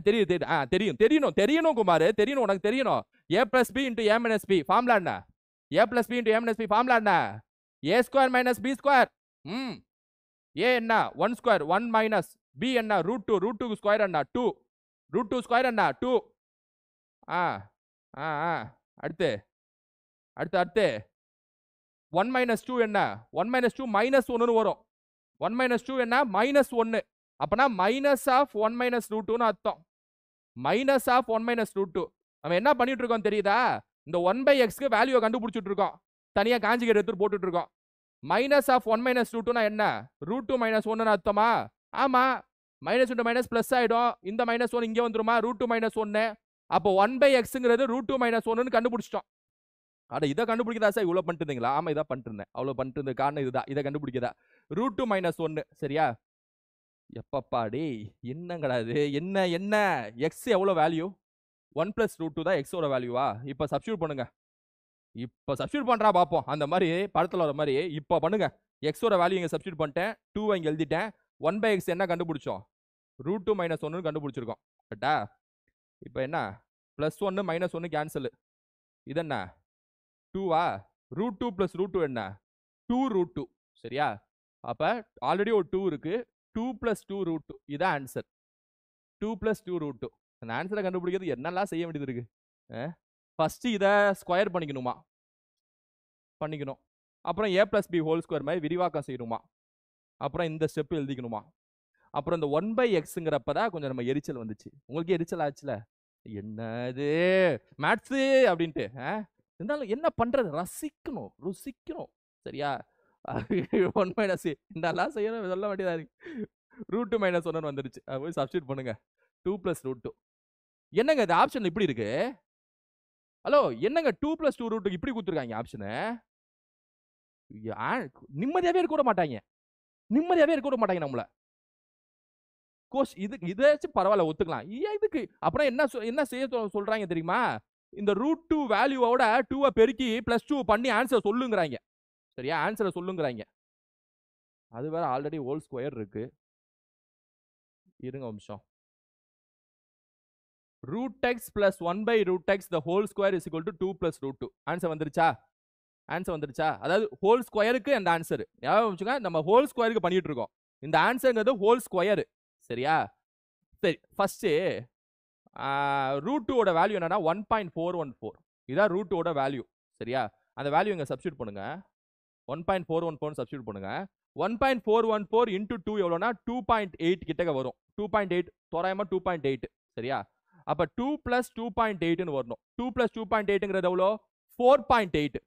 தெரியுது தெரியும் தெரியும் தெரியணும் குமார், தெரியணும், உனக்கு தெரியணும். a plus b into a minus b formula என்ன? a plus b into a minus b formula என்ன? a square minus b square. a என்ன 1 square 1 minus b என்ன root 2 root 2 ஸ்கொயர் என்ன 2 root 2 ஸ்கொயர் என்ன 2. அடுத்து அடுத்து அடுத்து 1 minus 2 என்ன 1 minus 2 minus 1 வரும். 1 minus 2 என்ன minus 1. அப்பனா minus of 1 minus root 2 னு அர்த்தம். minus of 1 minus root 2. நம்ம என்ன பண்ணிட்டு இருக்கோம் தெரியுதா? இந்த 1 by x க்கு வேல்யூ கண்டுபிடிச்சிட்டு இருக்கோம். தனியா காஞ்சிகேட் எடுத்து போட்டுட்டு இருக்கோம். minus of 1 minus root 2 னா என்ன? root 2 minus 1 னு அர்த்தமா? ஆமா. minus into minus plus ஆயிடும். இந்த minus 1 இங்க வந்துருமா? root 2 minus 1. அப்போ 1 by xங்கிறது root 2 minus 1 னு கண்டுபிடிச்சிட்டோம். அட இதை கண்டுபிடிக்கதா சார் இவ்வளவு பண்ணிட்டு இருந்தீங்களா? ஆமா, இதான் பண்ணிட்டு இருந்தேன். அவ்வளவு பண்ணிட்டு இருந்த காரணம் இதுதான், இதை கண்டுபிடிக்கதா. root 2 minus 1. சரியா? எப்பப்பா டேய், என்னங்கடா இது? என்ன என்ன x எவ்வளவு வேல்யூ? 1 plus root 2 தான் x ஓட வேல்யூவா? இப்ப சப்ஸ்டிட்யூட் பண்ணுங்க. இப்ப சப்ஸ்டிட்யூட் பண்றா பாப்போம். அந்த மாதிரி படத்துல வர மாதிரி இப்ப பண்ணுங்க. x ஓட வேல்யூ இங்க சப்ஸ்டிட்யூட் பண்ணிட்டேன், 2 இங்க எழுதிட்டேன். 1 by x என்ன கண்டுபிடிச்சோம்? root 2 minus 1 கண்டுபிடிச்சிருக்கோம். கரெக்ட்டா? இப்போ என்ன +1 -1 கேன்சல். இது என்ன 2வா? root 2 plus root 2 என்ன 2 root 2. சரியா? அப்ப ஆல்ரெடி ஒரு 2 இருக்கு. 2 plus 2 root 2 இதான் ஆன்சர். 2 plus 2 root 2. அந்த ஆன்சரை கண்டுபிடிக்கிறது என்னெல்லாம் செய்ய வேண்டியது இருக்கு? ஃபர்ஸ்ட் இதை ஸ்கொயர் பண்ணிக்கணுமா? பண்ணிக்கணும். அப்புறம் a plus b whole square மாதிரி விரிவாக்கம் செய்யணுமா? அப்புறம் இந்த ஸ்டெப் எழுதிக்கணுமா? அப்புறம் இந்த 1 by xங்கிறப்பதான் கொஞ்சம் நம்ம எரிச்சல் வந்துச்சு. உங்களுக்கு எரிச்சல் ஆச்சுல? என்னது மேத்ஸ் அப்படின்ட்டு. இருந்தாலும் என்ன பண்றது? ரசிக்கணும், ருசிக்கணும். சரியா? 1 minus என்னெல்லாம் செய்யணும் சொல்ல வேண்டியதா இருக்கு. root 2 minus 1 வந்துருச்சு. போய் சப்ஸ்டிட்யூட் பண்ணுங்க. 2 plus root 2. என்னங்க இது ஆப்ஷன் இப்படி இருக்கு? ஹலோ, என்னங்க 2 plus 2 root 2 இப்படி கொடுத்துருக்காங்க ஆப்ஷனு? நிம்மதியாவே இருக்க விட மாட்டாங்க. நிம்மதியாவே இருக்க விட மாட்டாங்க நம்மள. கோர்ஸ் இதுக்கு இதாச்சும் பரவாயில்ல ஒத்துக்கலாம். இதுக்கு அப்புறம் என்ன செய்ய சொல்றாங்க தெரியுமா? இந்த root 2 வேல்யூவோட 2 பெருக்கி +2 பண்ணி ஆன்சர் சொல்லுங்கறாங்க. சரியா? ஆன்சரை சொல்லுங்கறாங்க. அது வேற ஆல்ரெடி ஹோல் ஸ்கொயர் இருக்கு. இருங்க ஒரு நிமிஷம். root x plus 1 by root x the whole square is equal to 2 plus root 2. Answer வந்துருச்சா? ஆன்சர் வந்துருச்சா? அதாவது ஹோல் ஸ்கொயருக்கு அந்த ஆன்சர். ஞாபகம் வச்சுங்க, நம்ம ஹோல் ஸ்கொயருக்கு பண்ணிட்டு இருக்கோம். இந்த ஆன்சர்ங்கிறது ஹோல் ஸ்கொயர். சரியா? சரி, ஃபர்ஸ்ட் root 2 ஓட வேல்யூ என்னன்னா 1.414. இதான் root 2 ஓட வேல்யூ. சரியா? அந்த வேல்யூ இங்க சப்ஸ்டிட்யூட் பண்ணுங்க. 1.414 சப்ஸ்டிட்யூட் பண்ணுங்க. 1.414 into 2 எவ்வளவுனா 2.8 கிட்டக்க வரும். 2.8 தோராயமா 2.8. சரியா? அப்ப 2 plus 2.8 னு வரணும். 2 plus 2.8ங்கிறது எவ்வளோ? 4.8.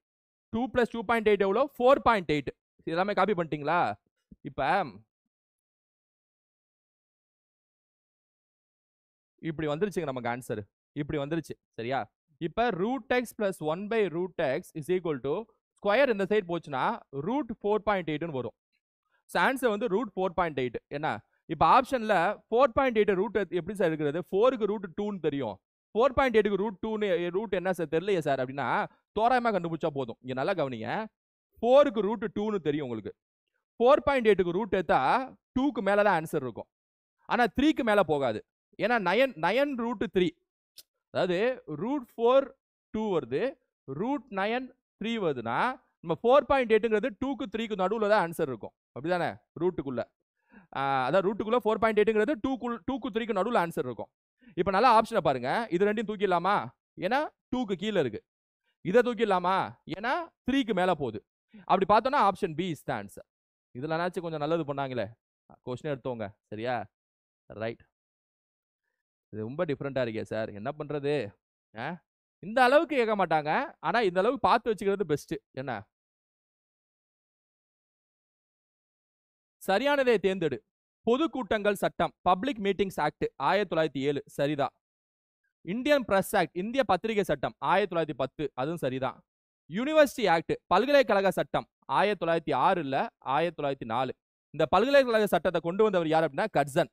2 plus 2.8 எவ்வளோ? 4.8. எல்லாமே காப்பி பண்ணிட்டீங்களா? இப்ப இப்படி வந்துருச்சுங்க நமக்கு ஆன்சர். இப்படி வந்துருச்சு. சரியா? இப்ப root x plus 1 by root x is equal to square இந்த சைடு போச்சுன்னா root 4.8 னு வரும். ஆன்சர் வந்து root 4.8. என்ன இப்ப ஆப்ஷன்ல 4.8 ரூட் எப்படி சார் இருக்கிறது? 4க்கு root 2 னு தெரியும். 4.8க்கு root 2 னு ரூட் என்ன சார் தெரியலையே சார் அப்படின்னா தோராயமா கண்டுபிடிச்சா போதும். இங்க நல்லா கவனிங்க. 4க்கு root 2 னு தெரியும் உங்களுக்கு. 4.8க்கு ரூட் எடுத்தா 2க்கு மேல தான் ஆன்சர் இருக்கும். ஆனா 3க்கு மேல போகாது. ஏன்னா 9 root 3. அதாவது root 4 2 வருது, root 9 3 வருதுன்னா நம்ம 4.8ங்கிறது 2க்கு 3க்கு நடுவுல தான் ஆன்சர் இருக்கும். அப்படிதானே? ரூட்டுக்குள்ள அதான் ரூட்டுக்குள்ள 4.8ங்கிறது 2க்கு 3க்கு நடுவுல ஆன்சர் இருக்கும். இப்போ நல்லா ஆப்ஷனை பாருங்க. இது ரெண்டையும் தூக்கிடலாமா? ஏன்னா 2க்கு கீழே இருக்கு. இதை தூக்கிடலாமா? ஏன்னா 3க்கு மேல போகுது. அப்படி பார்த்தோம்னா option B is the answer. இதுலனாச்சும் கொஞ்சம் நல்லது பண்ணாங்களே, கொஸ்டின் எடுத்தவங்க. சரியா? ரைட். இது ரொம்ப டிஃப்ரெண்டா இருக்கே சார், என்ன பண்றது? இந்த அளவுக்கு கேட்க மாட்டாங்க, ஆனா இந்த அளவுக்கு பார்த்து வச்சுக்கிறது பெஸ்ட். என்ன சரியானதை தேர்ந்தெடு. பொதுக்கூட்டங்கள் சட்டம் பப்ளிக் மீட்டிங்ஸ் ஆக்ட் 1907 சரிதான். இந்தியன் பிரஸ் ஆக்ட் இந்திய பத்திரிகை சட்டம் 1910 அதுவும் சரிதான். யூனிவர்சிட்டி ஆக்ட் பல்கலைக்கழக சட்டம் 1906 இல்ல 1904. இந்த பல்கலைக்கழக சட்டத்தை கொண்டு வந்தவர் யார் அப்படின்னா கட்சன்.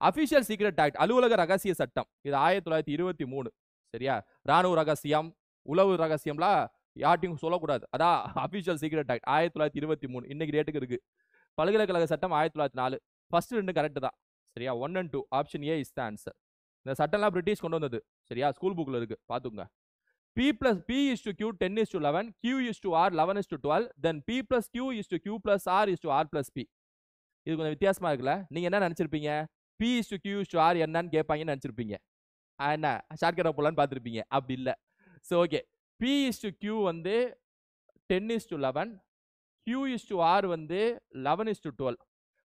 அபிஷியல் சீக்ரெட் ஆக்ட் அலுவலக ரகசிய சட்டம் இது 1923 சரியா. ராணுவ ரகசியம் உளவு ரகசியம்லாம் யார்ட்டையும் சொல்லக்கூடாது, அதான் அபிஷியல் சீக்ரெட் ஆக்ட் 1923 இன்னைக்கு ரேட்டுக்கு இருக்கு. பல்கலைக்கழக சட்டம் 1904. ஃபர்ஸ்ட் ரெண்டு கரெக்ட் தான் சரியா. 1 and 2 option A is the answer. இந்த சட்டம்லாம் பிரிட்டிஷ் கொண்டு வந்தது சரியா, ஸ்கூல் புக்ல இருக்கு பாத்துங்க. P is to Q 10 is to 11, Q is to R 11 is to 12, then P plus Q is to Q plus R is to R plus P. இது கொஞ்சம் வித்தியாசமா இருக்குல்ல. நீங்க என்ன நினைச்சிருப்பீங்க, P is to Q is to R என்னன்னு கேட்பாங்கன்னு நினைச்சிருப்பீங்க. என்ன shortcut போலான்னு பார்த்துருப்பீங்க, அப்படி இல்லை. So okay, P is to Q வந்து 10 is to 11, Q is to R வந்து 11 is to 12.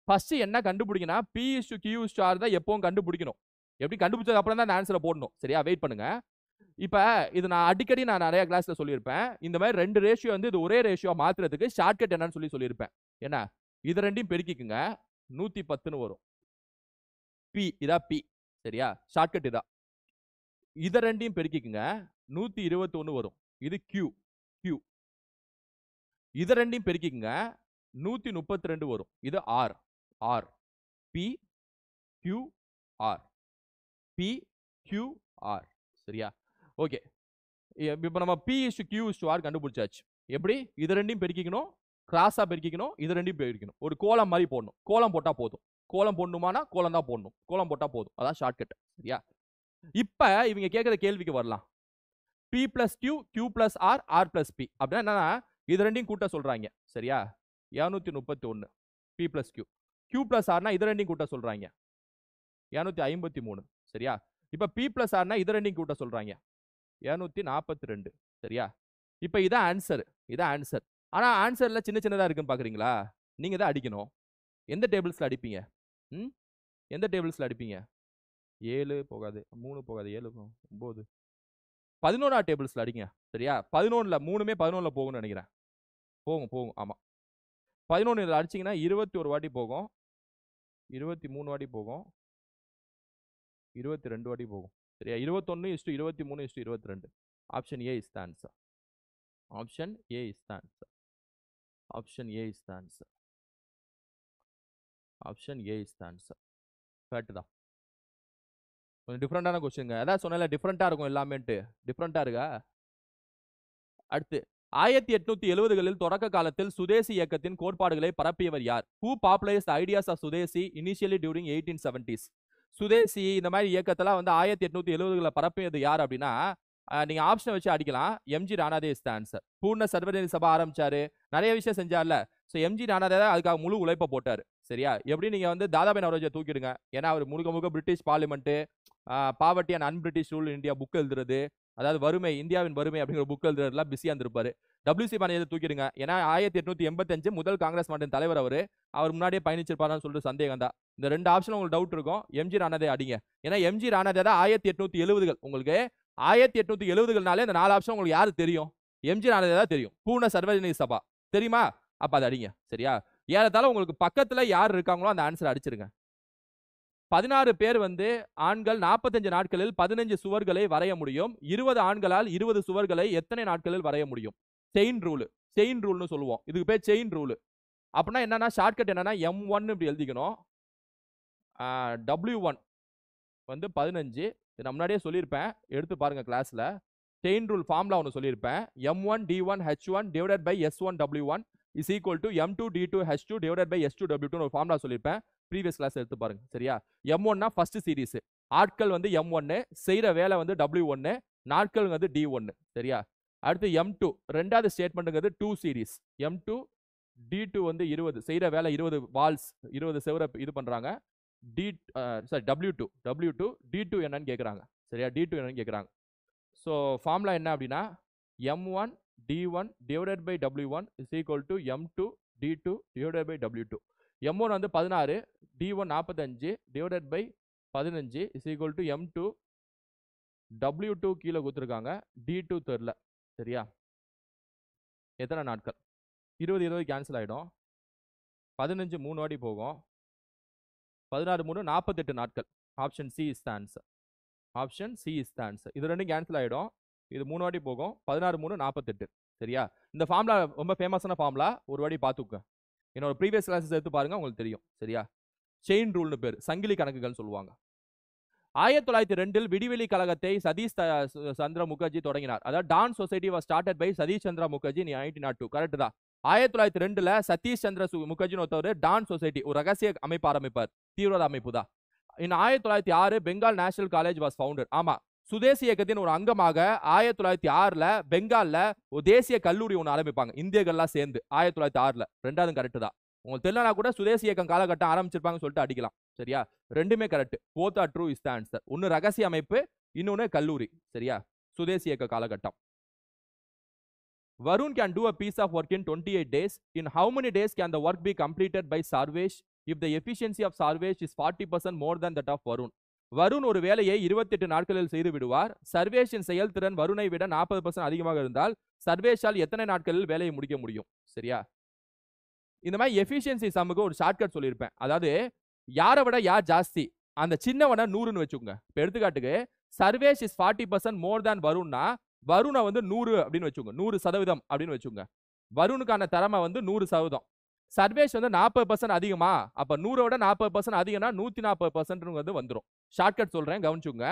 ஃபர்ஸ்ட் என்ன கண்டுபிடிக்கணும், P is to Q is to R தான் எப்பவும் கண்டுபிடிக்கணும். எப்படி கண்டுபிடிச்சதுக்கு அப்புறம் தான் ஆன்சரை போடணும் சரியா. வெயிட் பண்ணுங்க. இப்போ இது நான் அடிக்கடி நிறைய கிளாஸ்ல சொல்லியிருப்பேன். இந்த மாதிரி ரெண்டு ரேஷியோ வந்து இது ஒரே ரேஷியோ மாத்துறதுக்கு ஷார்ட்கட் என்னன்னு சொல்லியிருப்பேன். என்ன இது ரெண்டையும் பெருக்கிக்குங்க 110ன்னு வரும். P இதா P சரியா, ஷார்ட்கட் இதா. இதை ரெண்டையும் பெருக்கிக்குங்க 121 வரும். இது Q. இதை ரெண்டையும் பெருக்கிக்குங்க 132 வரும். இது R. P Q R P Q R சரியா. ஓகே, இப்போ நம்ம P is to Q is to R கண்டுபிடிச்சாச்சு. எப்படி இது ரெண்டையும் பெருக்கிக்கணும், கிராஸா பெருக்கிக்கணும், இது ரெண்டையும் பெருக்கணும். ஒரு கோலம் மாதிரி போடணும். கோலம் போட்டா போதும். கோலம் போடணுமானா கோலம் தான் போடணும். கோலம் போட்டா போதும், அதான் ஷார்ட்கட் சரியா. இப்ப இவங்க கேட்கிற கேள்விக்கு வரலாம். P plus Q, Q plus R, R plus P அப்படின்னா என்னன்னா இது ரெண்டையும் கூட்ட சொல்றாங்க சரியா. 231 P plus Q. Q plus Rனா இது ரெண்டையும் கூட்ட சொல்றாங்க 253 சரியா. இப்ப P plus Rனா இது ரெண்டையும் கூட்ட சொல்றாங்க 242 சரியா. இப்ப இதான் ஆன்சர். ஆனா ஆன்சர்ல சின்னதா இருக்குன்னு பாக்குறீங்களா, நீங்க தான் அடிக்கணும். எந்த டேபிள்ஸ்ல அடிப்பீங்க? எந்த டேபிள்ஸ்ல அடிப்பீங்க? 7 போகாது, 3 போகாது, 7 9 11 டேபிள்ஸ்ல அடிங்க சரியா. 11ல மூணுமே 11ல போகும்னு நினைக்கிறேன். போகும் ஆமா. 11 அடிச்சீங்கன்னா 21 வாட்டி போகும், 23 வாட்டி போகும், 22 வாட்டி போகும் சரியா. 21 is to 23 is to 22. Option A is the answer. Option A is the answer. Option A is the answer. Option A is the answer. Correct தான். கொஞ்சம் டிஃப்ரெண்டான கொஸ்டின், அதான் சொன்னல டிஃப்ரெண்டா இருக்கும் எல்லாமேட்டு. டிஃப்ரெண்டா இருக்கா? அடுத்து 1870களில் தொடக்க காலத்தில் சுதேசி இயக்கத்தின் கோட்பாடுகளை பரப்பியவர் யார்? Who popularized the ideas of Swadeshi initially during 1870s? சுதேசி இந்த மாதிரி இயக்கத்தெல்லாம் வந்து 1870களில் பரப்பியது யார் அப்படின்னா, நீங்க ஆப்ஷனை வச்சு அடிக்கலாம். MG Ranade is the answer. பூர்ண சர்வதேச சபை ஆரம்பிச்சாரு, நிறைய விஷயம் செஞ்சார்ல. ஸோ எம்ஜி ராணாதே தான் அதுக்காக முழு உழைப்பை போட்டாரு சரியா. எப்படி நீங்க வந்து தாதாபாய் நவரோஜியை தூக்கிடுங்க, ஏன்னா அவர் முழுக்க British parliament, poverty and unBritish rule India book எழுதுறது, அதாவது வறுமை இந்தியாவின் வறுமை அப்படிங்கிற புக் எழுதுறதுலாம் பிஸியா இருந்திருப்பாரு. WC பாண்டியனை தூக்கிடுங்க, ஏன்னா 1885 முதல் காங்கிரஸ் மாநில தலைவர் அவர் முன்னாடியே பயணிச்சிருப்பாருன்னு சொல்லிட்டு சந்தேகம் தான். இந்த ரெண்டு ஆப்ஷன் உங்களுக்கு டவுட் இருக்கும். எம்ஜி ராணாதே அடிங்க, ஏன்னா எம்ஜி ராணாதே தான் 1870கள். உங்களுக்கு 1870கள்னாலே இந்த 4 ஆப்ஷன் உங்களுக்கு யாரு தெரியும்? எம்ஜி ராணாதே தான் தெரியும். பூர்ண சர்வதேச சபா தெரியுமா? அப்ப அதை அடிங்க சரியா. ஏறத்தால உங்களுக்கு பக்கத்துல யார் இருக்காங்களோ அந்த ஆன்சர் அடிச்சிருங்க. 16 பேர் வந்து ஆண்கள் 45 நாட்களில் 15 சுவர்களை வரைய முடியும். 20 ஆண்களால் 20 சுவர்களை எத்தனை நாட்களில் வரைய முடியும்? செயின் ரூல்னு சொல்லுவோம். இதுக்கு பேர் செயின் ரூல். அப்படின்னா என்னன்னா ஷார்ட்கட் என்னன்னா M1 இப்படி எழுதிக்கணும். W1 வந்து 15. நான் முன்னாடியே சொல்லியிருப்பேன், எடுத்து பாருங்க கிளாஸ்ல. செயின் ரூல் ஃபார்முலா ஒன்று சொல்லியிருப்பேன். M1 D1 H1 divided by S1 W1 is equal to M2 D2 H2 divided by S2 W2 ஒரு ஃபார்முலா சொல்லியிருப்பேன். ப்ரீவியஸ் கிளாஸ் எடுத்து பாருங்க சரியா. M1னா ஃபர்ஸ்ட் சீரிஸ், ஆட்கள் வந்து M1, செய்யற வேலை வந்து W1, நாட்கள் வந்து D1 சரியா. அடுத்து M2 ரெண்டாவது ஸ்டேட்மெண்ட்ங்கிறது 2 சீரிஸ். M2 D2 வந்து 20, செய்யற வேலை 20 வால்ஸ் 20 செவரை இது பண்றாங்க. W2 D2 என்னன்னு கேட்குறாங்க சரியா. D2 என்னன்னு கேட்குறாங்க. ஸோ ஃபார்முலா என்ன அப்படின்னா M1 D1 divided by W1 is equal to M2 D2 divided by W2. M1 வந்து 16, D1 45 divided by 15 is equal to M2 W2 கீழே கொடுத்துருக்காங்க, D2 தெரியல சரியா. எத்தனை நாட்கள்? 20 கேன்சல் ஆயிடும். 15 3 வாட்டி போகும். 16 3 48 நாட்கள். Option C is the answer. Option C is the answer. இது ரெண்டும் கேன்சல் ஆயிடும். இது 3 வாட்டி போகும். 16 3 48. சரியா? இந்த ஃபார்முலா ரொம்ப ஃபேமஸான ஃபார்முலா. ஒரு வாட்டி பார்த்துக்கோங்க. என்னோட ப்ரீவியஸ் கிளாஸஸ் எடுத்து பாருங்க, உங்களுக்கு தெரியும். சரியா? செயின் ரூல்னு பேர், சங்கிலி கணக்குகள் சொல்லுவாங்க. 1902 விடிவெளி கழகத்தை சதீஷ் சந்திர முகர்ஜி தொடங்கினார். அதாவது Dawn Society was started by Satish Chandra Mukherjee 1902. Correct தான். 1902ல சதீஷ் சந்திர முகர்ஜின்னு ஒருத்தவர் டான் சொசைட்டி ஒரு ரகசிய அமைப்பு ஆரம்பிப்பார். தீவிரவாத அமைப்பு தான். இன் 1906 Bengal national college was founded. ஆமா, சுதேசி இயக்கத்தின் ஒரு அங்கமாக 1906ல பெங்கால்ல ஒரு தேசிய கல்லூரி ஒன்று ஆரம்பிப்பாங்க, இந்தியர்கள்லாம் சேர்ந்து. 1906ல. ரெண்டாவது கரெக்ட் தான். உங்களுக்கு தெரியலனா கூட சுதேசி இயக்கம் காலகட்டம் ஆரம்பிச்சிருப்பாங்கன்னு சொல்லிட்டு அடிக்கலாம். சரியா? ரெண்டுமே correct. Both are true is the answer. ஒன்னு ரகசிய அமைப்பு, இன்னொன்னு கல்லூரி. சரியா? சுதேசி இயக்க காலகட்டம். Varun can do a piece of work in 28 days. In how many days can the work be completed by Sarvesh if the efficiency of Sarvesh is 40% more than that of Varun? Varun ஒரு வேலையை 28 நாட்களில் செய்து விடுவார். சர்வேஷின் செயல்திறன் வருணை விட 40% அதிகமாக இருந்தால் சர்வேஷால் எத்தனை நாட்களில் வேலையை முடிக்க முடியும்? சரியா? இந்த மாதிரி எஃபிஷியன்சி சம்முக்கு ஒரு ஷார்ட்கட் சொல்லியிருப்பேன். அதாவது யாரை விட யார் ஜாஸ்தி, அந்த சின்னவனை 100ன்னு வச்சுக்கோங்க. இப்போ எடுத்துக்காட்டுக்கு சர்வேஷ் இஸ் 40% மோர் தேன் வருண்னா வருணை வந்து 100 அப்படின்னு வச்சுக்கோங்க. 100% அப்படின்னு வச்சுக்கோங்க. வருணுக்கான திறமை வந்து 100%. சர்வேஷ் வந்து 40% அதிகமா, அப்ப 100 விட 40% அதிகம்னா 140% வந்துடும். ஷார்ட்கட் சொல்றேன், கவனிச்சுங்க.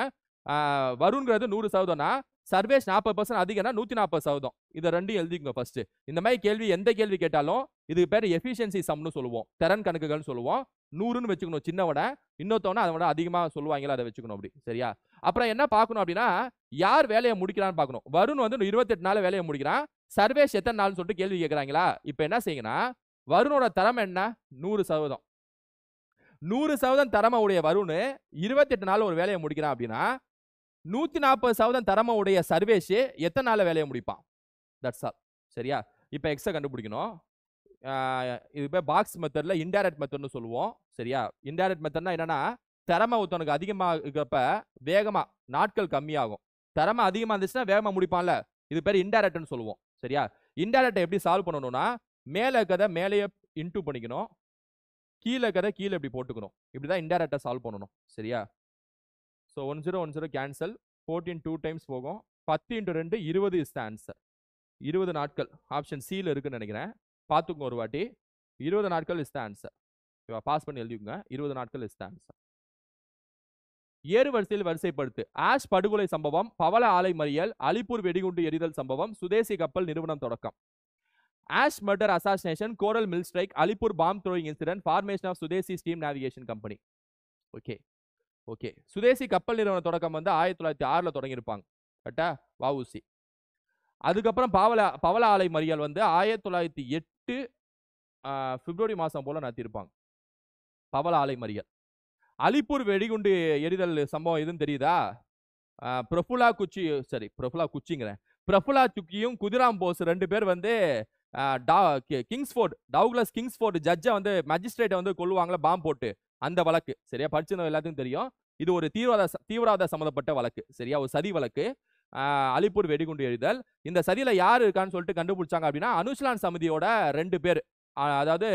வருண்ங்கிறது 100%னா சர்வேஷ் 40% அதிகம்னா 140%. இதை ரெண்டும் எழுதிக்கோங்க ஃபர்ஸ்ட். இந்த மாதிரி கேள்வி எந்த கேள்வி கேட்டாலும் இதுக்கு பேர் எஃபிஷியன்சி சம்னு சொல்லுவோம், திறன் கணக்குகள்னு சொல்லுவோம். 100ன்னு வச்சுக்கணும் சின்னவட, இன்னொருத்தவன அதை விட அதிகமா சொல்லுவாங்களா, அதை வச்சுக்கணும் அப்படி. சரியா? அப்புறம் என்ன பார்க்கணும் அப்படின்னா, யார் வேலையை முடிக்கிறான்னு பார்க்கணும். வருண் வந்து 28 நாள் வேலையை முடிக்கிறான். சர்வேஷ் எத்தனை நாள்னு சொல்லிட்டு கேள்வி கேட்கறாங்களா? இப்போ என்ன செய்யுங்கன்னா, வருணோட திறமை என்ன? 100%. 100% திறமை உடைய வருண் 28 நாள் ஒரு வேலையை முடிக்கிறான் அப்படின்னா 140% திறமை உடைய சர்வேஷ் எத்தனை நாள் வேலையை முடிப்பான்? That's all. சரியா? இப்போ எக்ஸை கண்டுபிடிக்கணும். இது பேர் பாக்ஸ் மெத்தட்ல இன்டைரக்ட் மெத்தட்னு சொல்லுவோம். சரியா? இன்டைரக்ட் மெத்தட்னா என்னன்னா, திறமை ஒருத்தனுக்கு அதிகமாக இருக்கிறப்ப வேகமா நாட்கள் கம்மியாகும். திறமை அதிகமா இருந்துச்சுன்னா வேகமா முடிப்பான்ல, இது பேர் இன்டைரக்ட்னு சொல்லுவோம். சரியா? இன்டைரக்ட் எப்படி சால்வ் பண்ணணும்னா, மேலே இருக்கிறத மேலேயே இன்டூ பண்ணிக்கணும், கீழே இருக்கிறத கீழே இப்படி போட்டுக்கணும். இப்படிதான் இன்டைரக்டா சால்வ் பண்ணணும். சரியா? ஸோ 1010 கேன்சல், 14 2 டைம்ஸ் போகும். 10 × 2 20 இஸ் த ஆன்சர். 20 நாட்கள் ஆப்ஷன் சியில் இருக்குன்னு நினைக்கிறேன். பார்த்துக்கோங்க ஒரு வாட்டி. 20 நாட்கள் இஸ் த ஆன்சர். பாஸ் பண்ணி எழுதிக்கோங்க. 20 நாட்கள் இஸ் த ஆன்சர். ஏறு வரிசையில் வரிசைப்படுத்து. ஆஷ் படுகொலை சம்பவம், பவள ஆலை மறியல், அலிப்பூர் வெடிகுண்டு எரிதல் சம்பவம், சுதேசி கப்பல் நிறுவனம் தொடக்கம். Ashe murder assassination, coral mill strike, Alipore bomb throwing incident, formation of swadeshi steam navigation company. Okay okay. Swadeshi கப்பல் நிறுவன தொடக்கம் வந்து 1906ல் தொடங்கியிருப்பாங்க. கரெக்டா? வஉசி. அதுக்கப்புறம் பவள ஆலை மறியல் வந்து 1908 பிப்ரவரி மாதம் போல நடத்தியிருப்பாங்க. பவள ஆலை மறியல். அலிப்பூர் வெடிகுண்டு எரிதல் சம்பவம் எதுன்னு தெரியுதா? பிரஃபுல்லா குச்சிங்கிறேன். பிரஃபுல்லா சுக்கியும் குதிராம் போஸ் 2 பேர் வந்து டவுக்லஸ் கிங்ஸ்ஃபோர்ட் ஜட்ஜை வந்து மஜிஸ்ட்ரேட்டை வந்து கொல்லுவாங்களா பாம்பு போட்டு, அந்த வழக்கு. சரியா? படிச்சது எல்லாத்துக்கும் தெரியும். இது ஒரு தீவிரவாத சம்பந்தப்பட்ட வழக்கு. சரியா? ஒரு சதி வழக்கு. அலிப்பூர் வெடிகுண்டு எரிதல். இந்த சதியில யார் இருக்கான்னு சொல்லிட்டு கண்டுபிடிச்சாங்க அப்படின்னா, அனுஷ்லான் சமிதியோட 2 பேர், அதாவது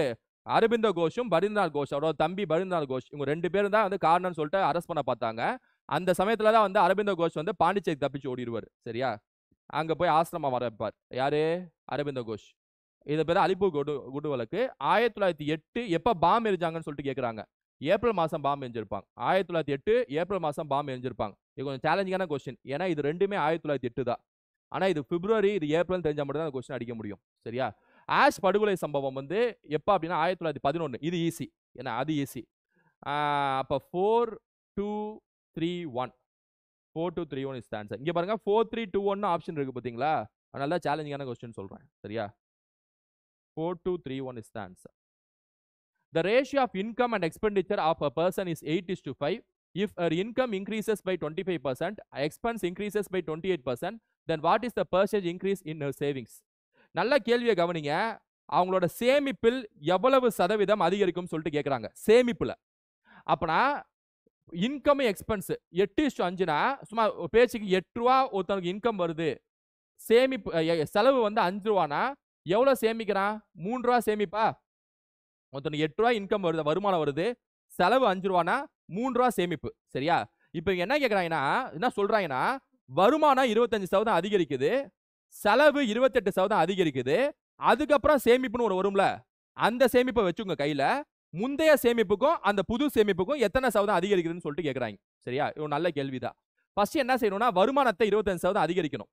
அரபிந்த கோஷும் பரிந்தநாத் கோஷ், அவரோட தம்பி பரிந்தநாத் கோஷ், இவங்க 2 பேரும் தான் வந்து காரணம்னு சொல்லிட்டு அரெஸ்ட் பண்ண பார்த்தாங்க. அந்த சமயத்துல தான் வந்து அரபிந்த கோஷ் வந்து பாண்டிச்சேரி தப்பிச்சு ஓடிடுவார். சரியா? அங்க போய் ஆசிரமம் வரப்பார். யாரு? அரபிந்த கோஷ். இது பேர் அலிப்பூர் குண்டு வழக்கு. 1908 எப்ப பாம்பு எரிஞ்சாங்கன்னு சொல்லிட்டு கேட்குறாங்க. ஏப்ரல் மாதம் பாம்பு எரிஞ்சிருப்பாங்க. 1908 ஏப்ரல் மாதம் பாம்பு எரிஞ்சிருப்பாங்க. இது கொஞ்சம் சேலஞ்சிங்கான கொஸ்டின். ஏன்னா இது ரெண்டுமே 1908 தான். ஆனால் இது பிப்ரவரி, இது ஏப்ரல் தெரிஞ்சா மட்டும் தான் அந்த கொஸ்டின் அடிக்க முடியும். சரியா? ஆஷ் படுகொலை சம்பவம் வந்து எப்போ அப்படின்னா 1911. இது ஈஸி, ஏன்னா அது ஈஸி. அப்போ 4231 4231 இஸ் த ஆன்சர். இங்கே பாருங்க 4321 ஆப்ஷன் இருக்கு பார்த்தீங்களா? அதனால தான் சேலஞ்சிங்கான கொஸ்டின் சொல்கிறேன். சரியா? 4231 is the answer. The ratio of income and expenditure of a person is 8:5. If her income increases by 25%, expense increases by 28%, then what is the percentage increase in her savings? நல்ல கேள்வியை கவனிங்க. அவங்களோட சேமிப்பில் எவ்வளவு சதவீதம் அதிகரிக்கும் சொல்லிட்டு கேட்குறாங்க. சேமிப்புல அப்பனா இன்கம் எக்ஸ்பென்ஸ் 8:5னா சும்மா பேச்சுக்கு 8 ரூபா ஒருத்தனுக்கு இன்கம் வருது, சேமிப்பு செலவு வந்து 5 ரூபானா எவ்வளோ சேமிக்கிறான்? 3 ரூபா சேமிப்பா? ஒருத்தனுக்கு 8 ரூபாய் இன்கம் வருது, வருமானம் வருது, செலவு 5 ரூபானா 3 ரூபா சேமிப்பு. சரியா? இப்போ இங்க என்ன கேக்குறாங்கன்னா, என்ன சொல்றாங்கன்னா, வருமானம் 25% அதிகரிக்குது, செலவு 28% அதிகரிக்குது, அதுக்கப்புறம் சேமிப்புன்னு ஒரு வரும்ல, அந்த சேமிப்பை வச்சுங்க கையில. முந்தைய சேமிப்புக்கும் அந்த புது சேமிப்புக்கும் எத்தனை சதவீதம் அதிகரிக்குதுன்னு சொல்லிட்டு கேக்குறாங்க. சரியா? இது ஒரு நல்ல கேள்விதான். ஃபர்ஸ்ட் என்ன செய்யணும்னா, வருமானத்தை 25% அதிகரிக்கணும்.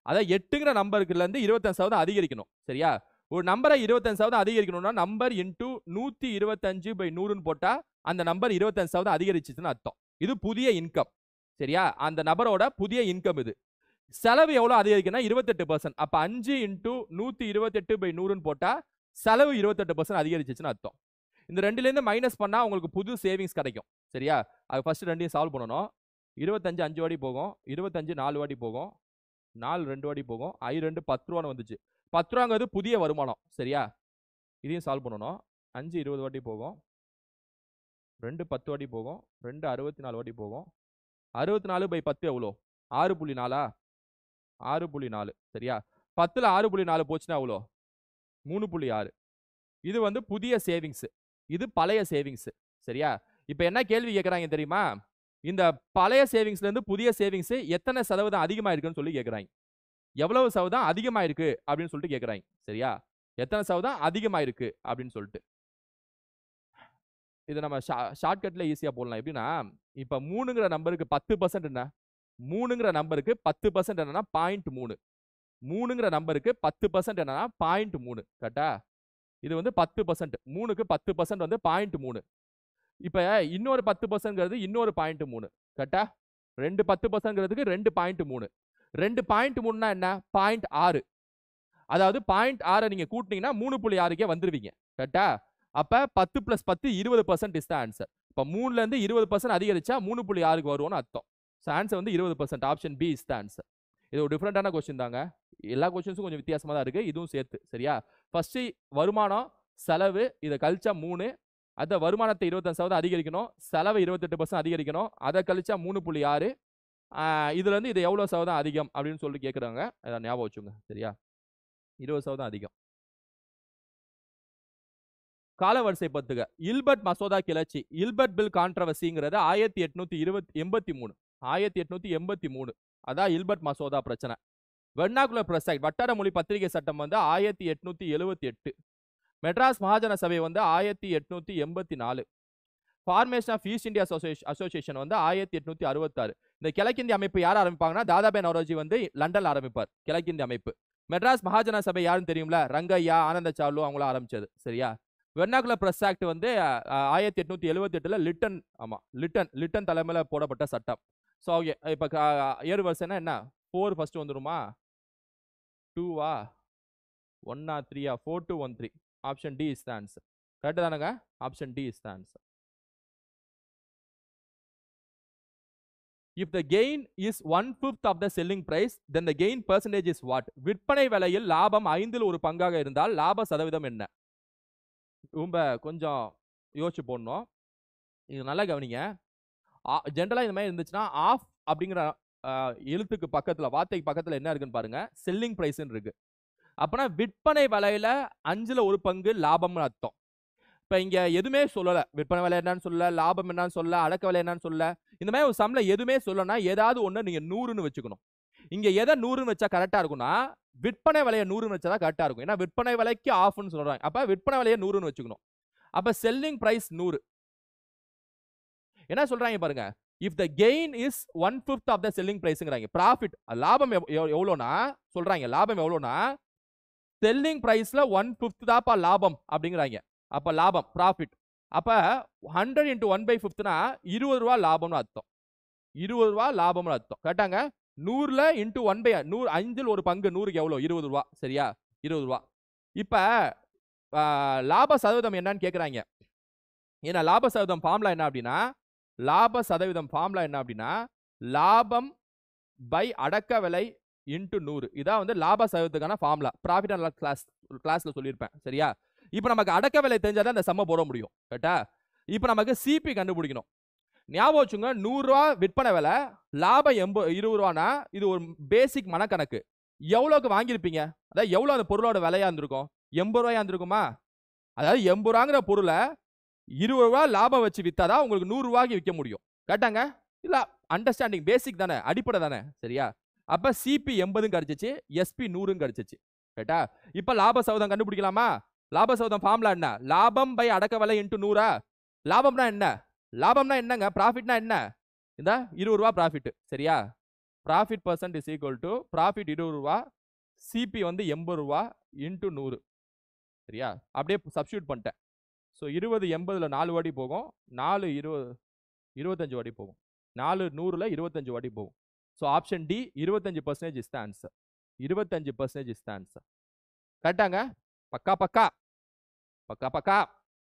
அதாவது 8ங்கிற நம்பருக்குல இருந்து 25% அதிகரிக்கணும். சரியா? ஒரு நம்பரை 25% அதிகரிக்கணும்னா நம்பர் இன்டூ 125/100ன்னு போட்டா அந்த நம்பர் 25% அதிகரிச்சுன்னு அர்த்தம். இது புதிய இன்கம். சரியா? அந்த நபரோட புதிய இன்கம் இது. செலவு எவ்வளவு அதிகரிக்குன்னா 28%. அப்ப 5 இன்டூ 128/100ன்னு போட்டா செலவு 28% அதிகரிச்சுன்னு அர்த்தம். இந்த ரெண்டுல இருந்து மைனஸ் பண்ணா உங்களுக்கு புது சேவிங்ஸ் கிடைக்கும். சரியா? அது ஃபர்ஸ்ட் ரெண்டையும் சால்வ் பண்ணணும். 25 5 வாட்டி போகும், 25 4 வாட்டி போகும், 4 2 வாட்டி போகும், 2 10 ரூபான்னு வந்துச்சு. 10 ரூபாங்கிறது புதிய வருமானம். சரியா? இதையும் சால்வ் பண்ணணும். 5 20 வாட்டி போகும், 2 10 வாட்டி போகும், 2 64 வாட்டி போகும். 64/10 எவ்வளோ? 6.4. 6.4. சரியா? 10ல 6.4 போச்சுன்னா எவ்வளோ? 3.6. இது வந்து புதிய சேவிங்ஸ், இது பழைய சேவிங்ஸ். சரியா? இப்போ என்ன கேள்வி கேட்கறாங்க தெரியுமா? இந்த பழைய சேவிங்ஸ்ல இருந்து புதிய சேவிங்ஸ் எத்தனை சதவீதம் அதிகமா இருக்குன்னு சொல்லி கேட்கறாங்க. எவ்வளவு சதவீதம் அதிகமா இருக்கு அப்படின்னு சொல்லிட்டு கேட்கறாங்க. சரியா? எத்தனை சதவீதம் அதிகமா இருக்கு அப்படின்னு சொல்லிட்டு. இது நம்ம ஷார்ட்கட்ல ஈஸியா போடலாம். எப்படின்னா, இப்ப 3ங்கிற நம்பருக்கு 10% என்ன? 3ங்கிற நம்பருக்கு 10% என்னன்னா 0.3. 3ங்கிற நம்பருக்கு 10% என்னன்னா 0.3. கரெக்டா? இது வந்து 10%. 3க்கு 10% வந்து 0.3. இப்ப இன்னொரு 10%ங்கிறது இன்னொரு 0.3. கரெக்டா? 2 10%ங்கிறதுக்கு 2.3. 2.3னா என்ன? 0.6. அதாவது 0.6 நீங்க கூட்டினீங்கன்னா 3.6க்கே வந்துருவீங்க. கரெக்டா? அப்ப 10 + 10 20% இஸ் த ஆன்சர். இப்ப 3ல இருந்து 20% அதிகரிச்சா 3.6க்கு வரும்னு அர்த்தம். சோ ஆன்சர் வந்து 20%. Option B is the answer. இது ஒரு டிஃபரெண்டான क्वेश्चन தாங்க. எல்லா क्वेश्चंसुம் கொஞ்சம் வித்தியாசமா தான் இருக்கு. இதுவும் சேர்த்து. சரியா? ஃபர்ஸ்ட் வருமானம், செலவு இத கழிச்சா 3. அத வருமானத்தை 25% அதிகரிக்கணும், செலவை 28% அதிகரிக்கணும். அத கழிச்சா 3.6. இதுல இருந்து இது எவ்வளவு சதவீதம் அதிகம் அப்படின்னு சொல்லி கேக்குறாங்க. அத ஞாபகம் வச்சுங்க. சரியா? 20% அதிகம். காலவரிசை பத்துக. இல்பர்ட் மசோதா கிளர்ச்சி, இல்பர்ட் பில் கான்ட்ரவர்சிங்கிறது 1883. 1883. அதான் இல்பர்ட் மசோதா பிரச்சனை. வெர்னாகுலர் பிரஸ் ஆக்ட், வட்டார மொழி பத்திரிகை சட்டம் வந்து 1878. மெட்ராஸ் மகாஜன சபை வந்து 1884. Formation of East India Association வந்து 1866. இந்த கிழக்கிந்திய அமைப்பு யார் ஆரம்பிப்பாங்கன்னா, தாதாபாய் நௌரோஜி வந்து லண்டன்ல ஆரம்பிப்பார் கிழக்கிந்திய அமைப்பு. மெட்ராஸ் மகாஜன சபை யாருன்னு தெரியும்ல? ரங்கையா, ஆனந்த சார்லு அவங்கள ஆரம்பிச்சது. சரியா? வெர்னாகுலர் பிரஸ் ஆக்ட் வந்து 1878ல லிட்டன், ஆமா லிட்டன் தலைமையில போடப்பட்ட சட்டம். ஸோ ஓகே, இப்போ ஏறு வரிசைனா என்ன? 4 ஃபர்ஸ்ட் வந்துருமா? 2வா? 1ஆ 3ஆ? 4 2 1 3. Option D is the answer. Correct தானங்க? Option D is the answer. If the gain is 1/5 of the selling price, then the gain percentage is what? விற்பனை விலையில் லாபம் 5ல் ஒரு பங்காக இருந்தால் லாப சதவீதம் என்ன? ரொம்ப கொஞ்சம் யோசிச்சு போடணும். இது நல்லா கவனிங்க. ஜென்ரலா இந்த மாதிரி இருந்துச்சுன்னா ஆஃப் அப்படிங்கிற எழுத்துக்கு பக்கத்துல, வார்த்தைக்கு பக்கத்துல என்ன இருக்குன்னு பாருங்க. செல்லிங் பிரைஸ்ன்னு இருக்கு. அப்பனா விற்பனை விலையில 5ல் ஒரு பங்கு லாபம்னு அர்த்தம். இப்ப இங்க எதுவுமே சொல்லல. விற்பனை விலை என்னன்னு சொல்லல, லாபம் என்னன்னு சொல்லல, அடக்க விலை என்னன்னு சொல்லல. இந்த மாதிரி ஒரு சம்ல எதுவுமே சொல்லனா ஏதாவது ஒண்ணு நீங்க 100ன்னு வச்சுக்கணும். இங்க எதை 100ன்னு வச்சா கரெக்டா இருக்கும்னா, விற்பனை விலையை 100ன்னு வச்சா கரெக்டா இருக்கும். ஏன்னா விற்பனை விலைக்கு ஆஃப்னு சொல்றாங்க. அப்ப விற்பனை விலையை 100ன்னு வச்சுக்கணும். அப்ப செல்லிங் பிரைஸ் 100. என்ன சொல்றாங்க பாருங்க. If the gain is 1/5 of the selling பிரைஸ்ங்கறாங்க. ப்ராஃபிட், லாபம் எவ்வளவுனா சொல்றாங்க. லாபம் எவ்வளவுனா செல்லிங் பிரைஸ்ல 1/5 தாப்பா லாபம் அப்படிங்கறாங்க. அப்ப லாபம் ப்ராஃபிட். அப்ப 100 × 1/5னா 20 ரூபாய் லாபம்னு அர்த்தம். 20 ரூபாய் லாபம்னு அர்த்தம். கரெக்டாங்க? 100ல × 1/100, 5ல் ஒரு பங்கு 100க்கு எவ்வளவு? 20 ரூபாய். சரியா? 20 ரூபாய். இப்ப லாப சதவீதம் என்னன்னு கேக்குறாங்க. ஏன்னா லாப சதவீதம் ஃபார்முலா என்ன அப்படின்னா, லாப சதவீதம் ஃபார்முலா என்ன அப்படின்னா, லாபம் பை அடக்க விலை இன்டு 100. இதான் வந்து லாப சதவீதத்துக்கான ஃபார்முலா. ப்ராஃபிட் அண்ட் லாஸ் கிளாஸ்ல சொல்லியிருப்பேன். சரியா? இப்போ நமக்கு அடக்க விலை தெரிஞ்சாதான் அந்த சம்ம போட முடியும். கரெக்டா? இப்போ நமக்கு சிபி கண்டுபிடிக்கணும். ஞாபகம் வச்சுங்க, 100 ரூபாய் விற்பனை விலை, லாபம் 20 ரூபானா இது ஒரு பேசிக் மனக்கணக்கு. எவ்வளவுக்கு வாங்கியிருப்பீங்க? அதாவது எவ்வளவு அந்த பொருளோட விலையா இருந்திருக்கும்? 80 ரூபாயா இருந்திருக்குமா? அதாவது 80 ரூபாங்கிற பொருளை 20 ரூபா லாபம் வச்சு வித்தாதான் உங்களுக்கு 100 ரூபாய்க்கு விற்க முடியும். கரெக்டாங்க? இல்ல அண்டர்ஸ்டாண்டிங் பேசிக் தானே, அடிப்படை தானே, சரியா? அப்ப சிபி 80 கிடைச்சிச்சு, எஸ்பி 100 கிடைச்சிச்சு. ரைட்டா? இப்ப லாப சதவீதம் கண்டுபிடிக்கலாமா? லாப சதவீதம் ஃபார்முலா என்ன? லாபம் பை அடக்க விலை இன்டு 100. லாபம்னா என்ன? லாபம்னா என்னங்க? ப்ராஃபிட்னா என்ன? இந்த 20 ரூபா ப்ராஃபிட். சரியா? Profit percent is equal to profit 20 ரூபா, சிபி வந்து 80 ரூபா இன்டு 100. சரியா? அப்படியே சப்ஸ்டியூட் பண்ணிட்டேன். ஸோ 20 80ல 4 வாட்டி போகும், 4 20 25 வாட்டி போகும், 4 100ல 25 வாட்டி போகும். So option D 25% is the answer. 25% is the answer. கரெக்டாங்க? பக்கா பக்கா பக்கா பக்கா.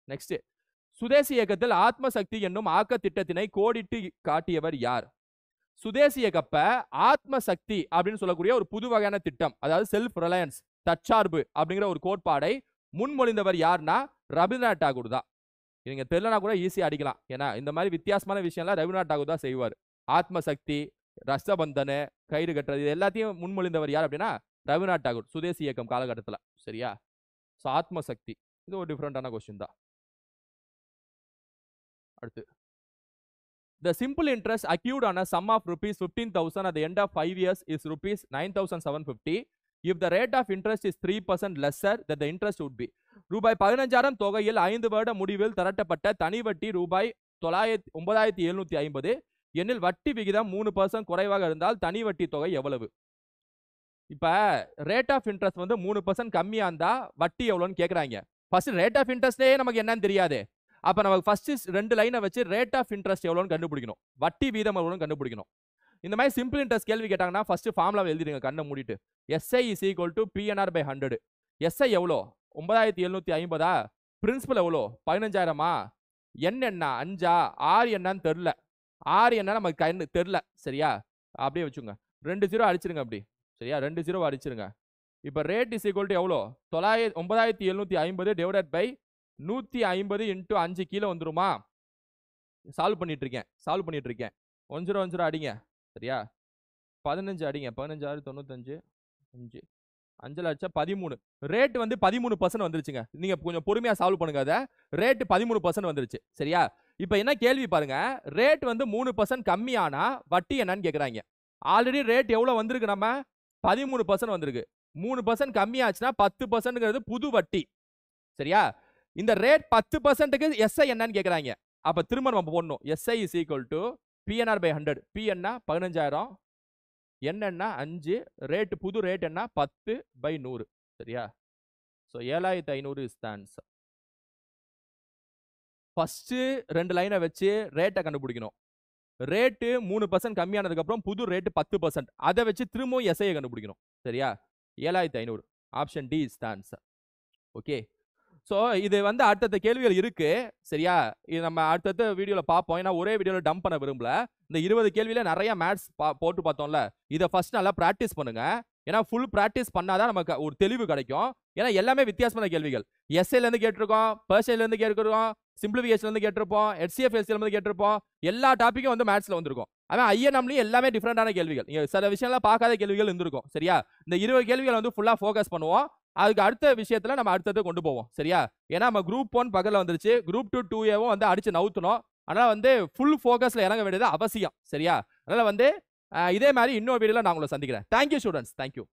நெக்ஸ்ட், சுதேசி இயக்கத்தில் ஆத்மசக்தி என்னும் ஆக்க திட்டத்தினை கோடிட்டு காட்டியவர் யார்? சுதேசி இயக்கப்ப ஆத்மசக்தி அப்படின்னு சொல்லக்கூடிய ஒரு புது வகையான திட்டம், அதாவது செல்ஃப் ரிலையன்ஸ், தற்சார்பு அப்படிங்கிற ஒரு கோட்பாடை முன்மொழிந்தவர் யாருன்னா ரவீந்திரநாத் டாகூர் தான். நீங்க தெரியலனா கூட ஈஸியா அடிக்கலாம். ஏன்னா இந்த மாதிரி வித்தியாசமான விஷயம்லாம் ரவீந்திரநாத் டாகூர் தான் செய்வார். ஆத்மசக்தி, ரசபந்தன, கயிறு கட்டுறது, இது எல்லாத்தையும் முன்மொழிந்தவர் யார் அப்படின்னா ரவீந்திரநாத் டாகூர், சுதேசி இயக்கம் காலகட்டத்தில். சரியா? ஸோ ஆத்மசக்தி இது ஒரு டிஃபரெண்டான கொஸ்டின் தான். அடுத்து, the simple interest accrued on a sum of rupees 15,000 at the end of 5 years is rupees 9,750. If the rate of interest is 3% lesser than the interest would be. ரூபாய் 15,000 தொகையில் 5 வருட முடிவில் திரட்டப்பட்ட தனி வட்டி ரூபாய் 9,750 எனில் வட்டி விகிதம் 3% குறைவாக இருந்தால் தனி வட்டி தொகை எவ்வளவு? இப்ப ரேட் ஆஃப் இன்ட்ரெஸ்ட் வந்து 3% கம்மியா இருந்தா வட்டி எவ்வளவுன்னு கேக்குறாங்க. ஃபர்ஸ்ட் ரேட் ஆஃப் இன்ட்ரெஸ்டே நமக்கு என்னன்னு தெரியாது. அப்ப நமக்கு ஃபர்ஸ்ட் 2 லைனை வச்சு ரேட் ஆஃப் இன்ட்ரெஸ்ட் எவ்வளவுன்னு கண்டுபிடிக்கணும், வட்டி வீதம் எவ்வளவுன்னு கண்டுபிடிக்கணும். இந்த மாதிரி சிம்பிள் இன்ட்ரெஸ்ட் கேள்வி கேட்டாங்கன்னா ஃபர்ஸ்ட் ஃபார்முலா எழுதிடுங்க கண்ணை மூடிட்டு. SI is equal to PNR by 100. SI எவ்வளோ? 9,750. பிரின்சிபல் எவ்வளோ? 15,000. N என்ன? 5. R என்னன்னு தெரியல. R என்ன நமக்கு கண்ணு தெரியல. சரியா? அப்படியே வச்சுங்க. 2 0 அடிச்சிருங்க அப்படி. சரியா? 2 0 அடிச்சிருங்க. இப்ப ரேட் இஸ் ஈக்குவல் டு எவ்வளோ? 9,750 டிவைடட் பை 150 இன்ட்டு 5 கீழே வந்துருமா? சால்வ் பண்ணிட்டு இருக்கேன். 1 0 1 0 அடிங்க. சரியா? 15 அடிங்க. 15 6 95 5 5 அடிச்சா 13. ரேட் வந்து 13% வந்துருச்சுங்க. நீங்க கொஞ்சம் பொறுமையா சால்வ் பண்ணுங்க. அதை ரேட் 13% வந்துருச்சு. சரியா? இப்ப என்ன கேள்வி பாருங்க, ரேட் வந்து 3% கம்மியானா வட்டி என்னன்னு கேக்குறாங்க. ஆல்ரெடி ரேட் எவ்வளவு வந்திருக்கு? நம்ம 13% வந்திருக்கு. 3% கம்மியாச்சுன்னா 10%ங்கிறது புது வட்டி. சரியா? இந்த ரேட் 10%க்கு SI என்னன்னு கேக்குறாங்க. அப்ப திரும்ப நம்ம போடணும். SI is equal to PNR by 100. P என்ன? 15,000. N என்ன? 5. ரேட் புது ரேட் என்ன? 10 by 100. சரியா? So 7,500 is the answer. First 2 லைனை வச்சு ரேட்டை கண்டுபிடிக்கணும். ரேட் 3% கம்மியானதுக்கு அப்புறம் புது ரேட் 10%. அதை வச்சு திரும்பவும் SI கண்டுபிடிக்கணும். சரியா? 7,500. Option D is the answer. Okay. So இது வந்து அடுத்தடுத்த கேள்விகள் இருக்கு. சரியா? இது நம்ம அடுத்தடுத்த வீடியோவில் பார்ப்போம். ஏன்னா ஒரே வீடியோவில் டம்ப் பண்ண விரும்பல. இந்த 20 கேள்வியில நிறைய மேத்ஸ் போட்டு பார்த்தோம்ல, இதை ஃபர்ஸ்ட் நல்லா ப்ராக்டிஸ் பண்ணுங்க. ஏன்னா ஃபுல் ப்ராக்டிஸ் பண்ணாதான் நமக்கு ஒரு தெளிவு கிடைக்கும். ஏன்னா எல்லாமே வித்தியாசமான கேள்விகள். எஸ்ஐலேருந்து கேட்டிருக்கோம், பர்சன்லேருந்து கேட்டிருக்கோம், சிம்பிளிஃபிகேஷன்லேருந்து கேட்டிருப்போம், HCF/LCலேருந்து கேட்டிருப்போம். எல்லா டாப்பிக்கும் வந்து மேத்ஸில் வந்திருக்கும். அதான் INMலையும் எல்லாமே டிஃப்ரெண்டான கேள்விகள். சில விஷயம்லாம் பார்க்காத கேள்விகள் இருந்திருக்கும். சரியா? இந்த 20 கேள்விகள் வந்து ஃபுல்லாக ஃபோக்கஸ் பண்ணுவோம். அதுக்கு அடுத்த விஷயத்துல நம்ம அடுத்தது கொண்டு போவோம். சரியா? ஏன்னா நம்ம குரூப் 1 பக்கத்துல வந்துருச்சு, குரூப் 2 2Aவும் வந்து அடிச்சு நவுத்தணும். அதனால வந்து ஃபுல் ஃபோக்கஸ்ல இறங்க வேண்டியது அவசியம். சரியா? அதனால வந்து இதே மாதிரி இன்னொரு வீடியோல நான் உங்களை சந்திக்கிறேன். Thank you students. தேங்க்யூ.